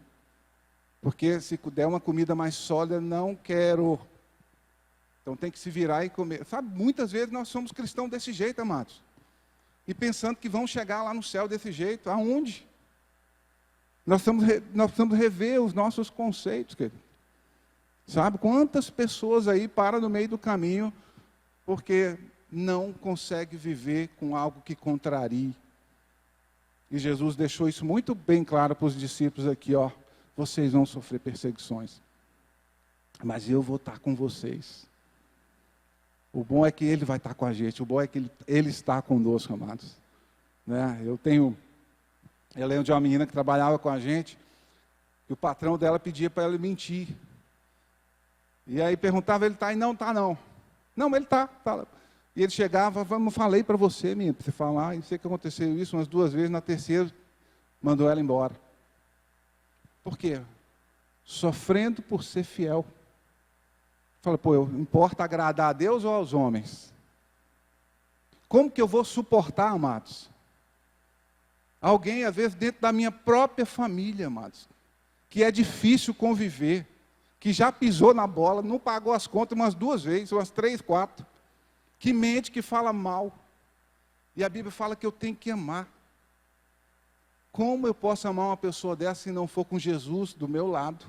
Porque se der uma comida mais sólida, não quero. Então tem que se virar e comer. Sabe, muitas vezes nós somos cristãos desse jeito, amados. E pensando que vão chegar lá no céu desse jeito. Aonde? Nós precisamos rever os nossos conceitos, querido. Sabe, quantas pessoas aí param no meio do caminho porque não conseguem viver com algo que contrarie. E Jesus deixou isso muito bem claro para os discípulos aqui, ó. Vocês vão sofrer perseguições, mas eu vou estar com vocês. O bom é que Ele vai estar com a gente, o bom é que Ele está conosco, amados. Né? Eu lembro de uma menina que trabalhava com a gente, e o patrão dela pedia para ela mentir. E aí perguntava, ele está? E não está não. Não, mas ele está. Tá. E ele chegava, falei para você, menina, para você falar, e sei que aconteceu isso umas 2 vezes, na terceira, mandou ela embora. Por quê? Sofrendo por ser fiel. Fala, importa agradar a Deus ou aos homens? Como que eu vou suportar, amados? Alguém, às vezes, dentro da minha própria família, amados, que é difícil conviver, que já pisou na bola, não pagou as contas umas 2 vezes, umas 3, 4, que mente, que fala mal. E a Bíblia fala que eu tenho que amar. Como eu posso amar uma pessoa dessa se não for com Jesus do meu lado?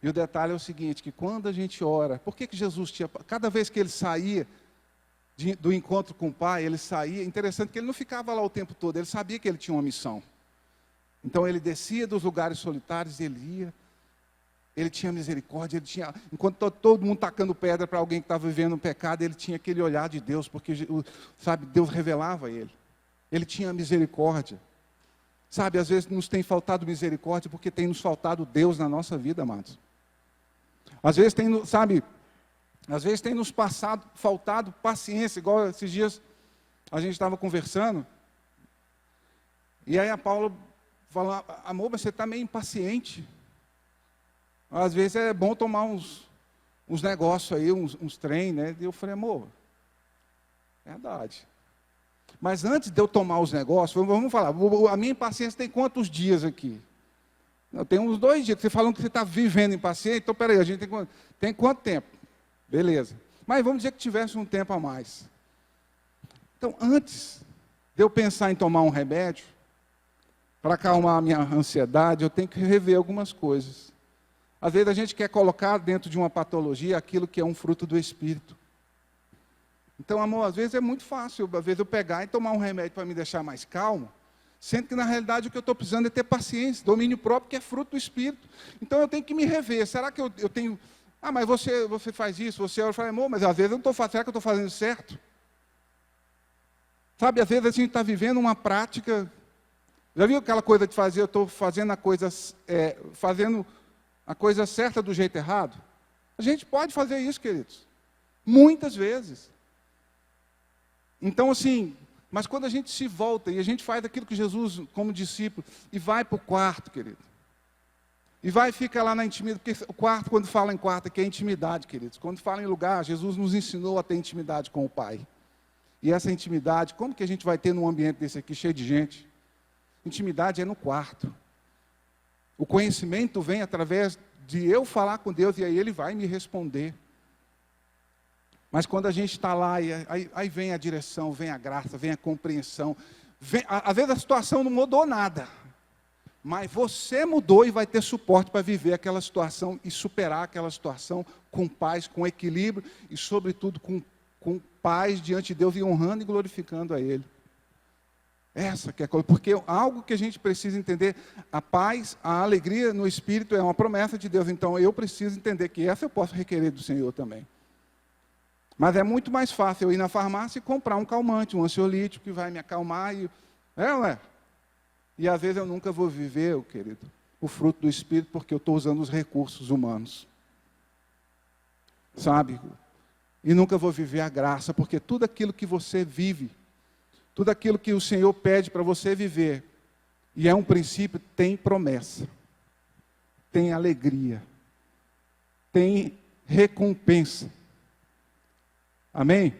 E o detalhe é o seguinte, que quando a gente ora, por que Jesus tinha, cada vez que ele saía do encontro com o Pai, ele saía, interessante que ele não ficava lá o tempo todo, ele sabia que ele tinha uma missão. Então ele descia dos lugares solitários, ele ia, ele tinha misericórdia, ele tinha, enquanto todo mundo tacando pedra para alguém que estava vivendo um pecado, ele tinha aquele olhar de Deus, porque, sabe, Deus revelava a ele. Ele tinha misericórdia. Sabe, às vezes nos tem faltado misericórdia, porque tem nos faltado Deus na nossa vida, amados. Às vezes tem, sabe, às vezes tem nos faltado paciência, igual esses dias a gente estava conversando, e aí a Paula falou, amor, mas você está meio impaciente. Às vezes é bom tomar uns negócios aí, uns trem, né? E eu falei, amor, verdade. Mas antes de eu tomar os negócios, vamos falar, a minha impaciência tem quantos dias aqui? Tem uns 2 dias, que você falando que você está vivendo impaciente, então peraí, a gente tem quanto tempo? Beleza. Mas vamos dizer que tivesse um tempo a mais. Então, antes de eu pensar em tomar um remédio, para acalmar a minha ansiedade, eu tenho que rever algumas coisas. Às vezes a gente quer colocar dentro de uma patologia aquilo que é um fruto do Espírito. Então, amor, às vezes é muito fácil, às vezes eu pegar e tomar um remédio para me deixar mais calmo, sendo que na realidade o que eu estou precisando é ter paciência, domínio próprio, que é fruto do Espírito. Então eu tenho que me rever. Será que eu tenho... Ah, mas você faz isso, eu falo, amor, mas às vezes eu não estou fazendo, será que eu estou fazendo certo? Sabe, às vezes a gente está vivendo uma prática... Já viu aquela coisa de fazer, eu estou fazendo fazendo a coisa certa do jeito errado? A gente pode fazer isso, queridos. Muitas vezes. Então, assim, mas quando a gente se volta e a gente faz aquilo que Jesus, como discípulo, e vai para o quarto, querido, e vai e fica lá na intimidade, porque o quarto, quando fala em quarto, aqui é intimidade, queridos. Quando fala em lugar, Jesus nos ensinou a ter intimidade com o Pai. E essa intimidade, como que a gente vai ter num ambiente desse aqui, cheio de gente? Intimidade é no quarto. O conhecimento vem através de eu falar com Deus, e aí Ele vai me responder. Mas quando a gente está lá, aí vem a direção, vem a graça, vem a compreensão. Às vezes a situação não mudou nada. Mas você mudou e vai ter suporte para viver aquela situação e superar aquela situação com paz, com equilíbrio e, sobretudo, com paz diante de Deus e honrando e glorificando a Ele. Essa que é a coisa, porque algo que a gente precisa entender, a paz, a alegria no Espírito é uma promessa de Deus, então eu preciso entender que essa eu posso requerer do Senhor também. Mas é muito mais fácil eu ir na farmácia e comprar um calmante, um ansiolítico que vai me acalmar, não é? E às vezes eu nunca vou viver, querido, o fruto do Espírito, porque eu estou usando os recursos humanos. Sabe? E nunca vou viver a graça, porque tudo aquilo que você vive, tudo aquilo que o Senhor pede para você viver, e é um princípio, tem promessa, tem alegria, tem recompensa. Amém?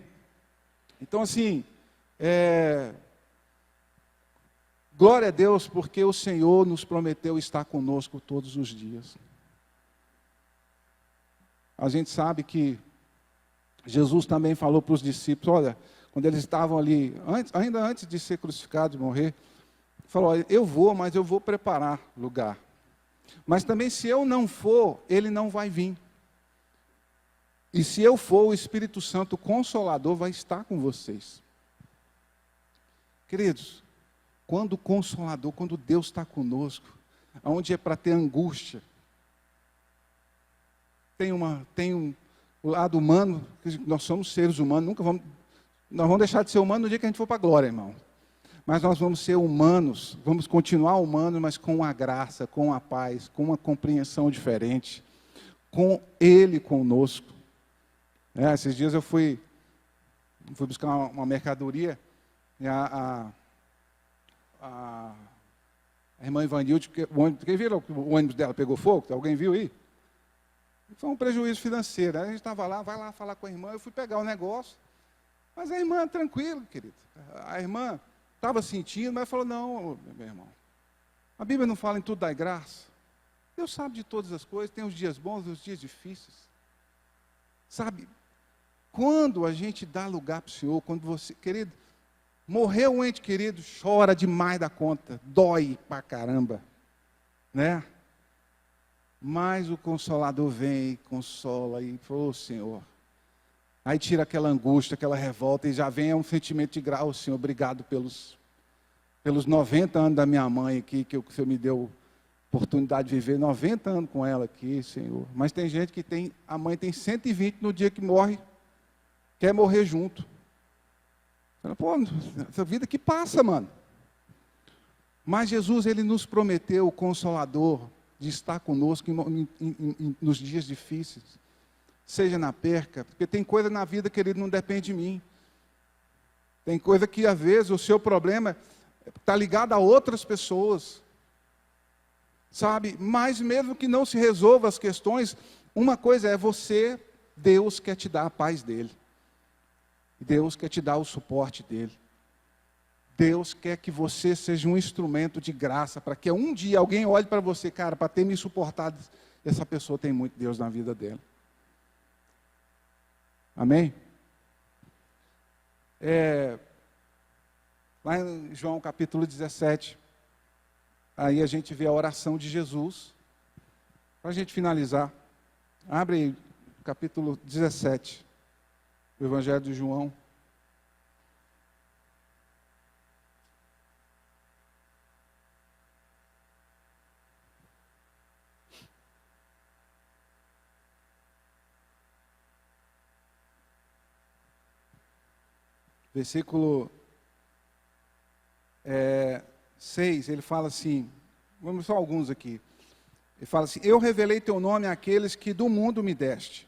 Então, assim, glória a Deus, porque o Senhor nos prometeu estar conosco todos os dias. A gente sabe que Jesus também falou para os discípulos, olha, quando eles estavam ali, ainda antes de ser crucificado, de morrer, falou, olha, eu vou, mas eu vou preparar lugar. Mas também se eu não for, ele não vai vir. E se eu for, o Espírito Santo, o Consolador, vai estar com vocês. Queridos, quando o Consolador, quando Deus está conosco, onde é para ter angústia, tem o lado humano, nós somos seres humanos, nós vamos deixar de ser humanos no dia que a gente for para a glória, irmão. Mas nós vamos ser humanos, vamos continuar humanos, mas com a graça, com a paz, com uma compreensão diferente, com Ele conosco. Esses dias eu fui buscar uma mercadoria, e a irmã Ivanilde, quem viu o ônibus dela pegou fogo? Alguém viu aí? Foi um prejuízo financeiro. Aí a gente estava lá, vai lá falar com a irmã, eu fui pegar o negócio. Mas a irmã, tranquilo, querido. A irmã, estava sentindo, mas falou, não, meu irmão, a Bíblia não fala em tudo dai graça. Deus sabe de todas as coisas, tem os dias bons e os dias difíceis. Sabe, quando a gente dá lugar para o Senhor, quando você, querido, morreu um ente querido, chora demais da conta, dói pra caramba, né? Mas o Consolador vem e consola e fala, Senhor. Aí tira aquela angústia, aquela revolta e já vem um sentimento de graça, Senhor, obrigado pelos 90 anos da minha mãe aqui, que o Senhor me deu oportunidade de viver 90 anos com ela aqui, Senhor. Mas tem gente que a mãe tem 120 no dia que morre, quer morrer junto. Fala, pô, essa vida que passa, mano. Mas Jesus, Ele nos prometeu o Consolador de estar conosco nos dias difíceis, seja na perca, porque tem coisa na vida, querido, não depende de mim. Tem coisa que, às vezes, o seu problema está ligado a outras pessoas. Sabe? Mas mesmo que não se resolva as questões, uma coisa é você, Deus quer te dar a paz dele. Deus quer te dar o suporte dele. Deus quer que você seja um instrumento de graça, para que um dia alguém olhe para você, cara, para ter me suportado, essa pessoa tem muito Deus na vida dela. Amém? Lá em João capítulo 17, aí a gente vê a oração de Jesus. Para a gente finalizar, abre aí, capítulo 17, do Evangelho de João. Versículo 6, ele fala assim, vamos só alguns aqui. Ele fala assim, eu revelei teu nome àqueles que do mundo me deste.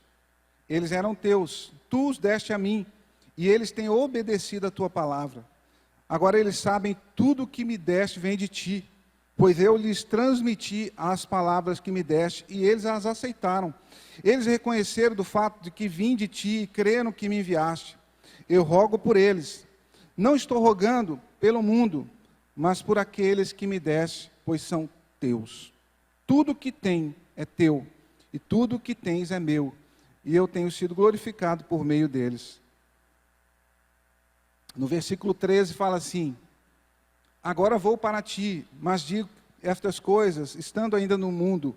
Eles eram teus, tu os deste a mim, e eles têm obedecido a tua palavra. Agora eles sabem tudo o que me deste vem de ti, pois eu lhes transmiti as palavras que me deste, e eles as aceitaram. Eles reconheceram do fato de que vim de ti e creram que me enviaste. Eu rogo por eles. Não estou rogando pelo mundo, mas por aqueles que me deste, pois são teus. Tudo que tem é teu, e tudo que tens é meu, e eu tenho sido glorificado por meio deles. No versículo 13 fala assim, agora vou para ti, mas digo estas coisas, estando ainda no mundo,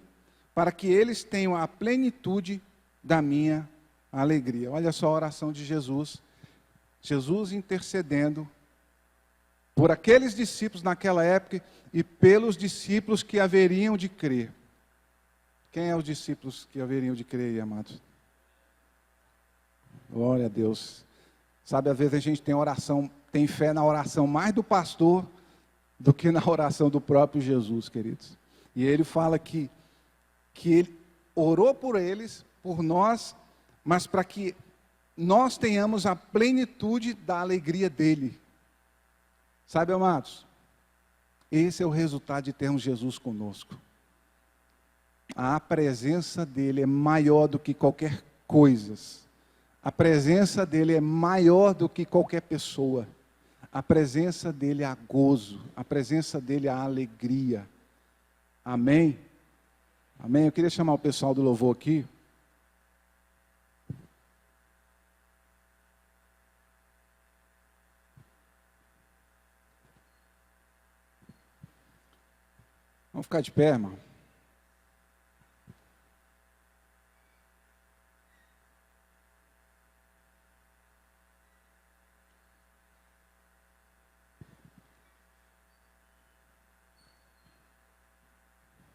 para que eles tenham a plenitude da minha alegria. Olha só a oração de Jesus. Jesus intercedendo por aqueles discípulos naquela época e pelos discípulos que haveriam de crer. Quem é os discípulos que haveriam de crer, amados? Glória a Deus. Sabe, às vezes a gente tem fé na oração mais do pastor do que na oração do próprio Jesus, queridos. E ele fala que ele orou por eles, por nós, mas para que nós tenhamos a plenitude da alegria dele. Sabe, amados? Esse é o resultado de termos Jesus conosco. A presença dele é maior do que qualquer coisa. A presença dele é maior do que qualquer pessoa. A presença dele há gozo. A presença dele há alegria. Amém? Amém? Eu queria chamar o pessoal do louvor aqui. Vamos ficar de pé, irmão.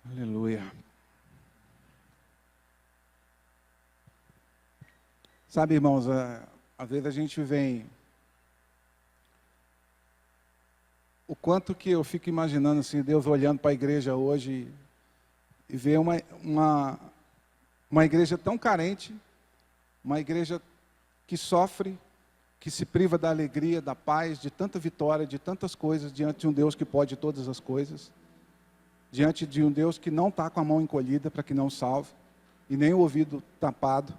Aleluia. Sabe, irmãos, às vezes a gente vem... O quanto que eu fico imaginando assim, Deus olhando para a igreja hoje e ver uma igreja tão carente, uma igreja que sofre, que se priva da alegria, da paz, de tanta vitória, de tantas coisas, diante de um Deus que pode todas as coisas, diante de um Deus que não está com a mão encolhida para que não salve, e nem o ouvido tapado,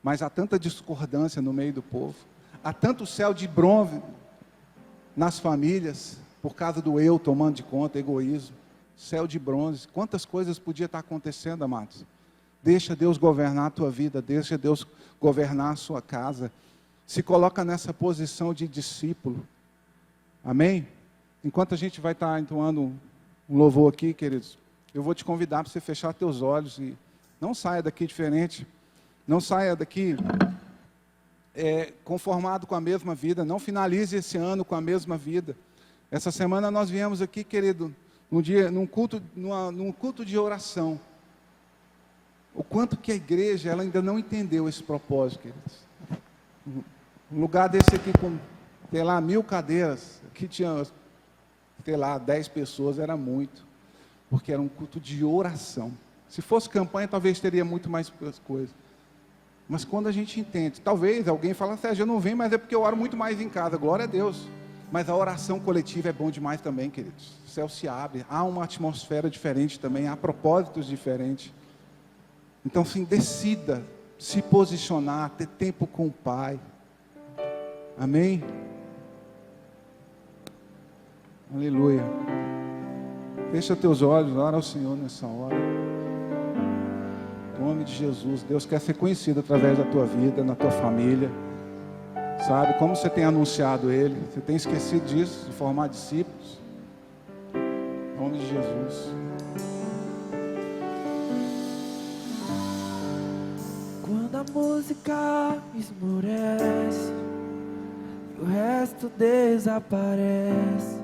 mas há tanta discordância no meio do povo, há tanto céu de bronze nas famílias, por causa do eu tomando de conta, egoísmo, céu de bronze. Quantas coisas podia estar acontecendo, amados? Deixa Deus governar a tua vida, deixa Deus governar a sua casa. Se coloca nessa posição de discípulo. Amém? Enquanto a gente vai estar entoando um louvor aqui, queridos, eu vou te convidar para você fechar teus olhos e não saia daqui diferente. Não saia daqui conformado com a mesma vida. Não finalize esse ano com a mesma vida. Essa semana nós viemos aqui, querido, num culto de oração. O quanto que a igreja ela ainda não entendeu esse propósito, queridos. Um lugar desse aqui com, sei lá, 1000 cadeiras, aqui tinha, sei lá, 10 pessoas, era muito, porque era um culto de oração. Se fosse campanha, talvez teria muito mais coisas. Mas quando a gente entende, talvez alguém fale, Sérgio, eu não venho, mas é porque eu oro muito mais em casa, glória a Deus. Mas a oração coletiva é bom demais também, queridos. O céu se abre, há uma atmosfera diferente também, há propósitos diferentes. Então, sim, decida se posicionar, ter tempo com o Pai. Amém? Aleluia. Fecha teus olhos, ora ao Senhor nessa hora. Em nome de Jesus, Deus quer ser conhecido através da tua vida, na tua família. Sabe, como você tem anunciado Ele? Você tem esquecido disso, de formar discípulos? Em nome de Jesus. Quando a música esmorece e o resto desaparece,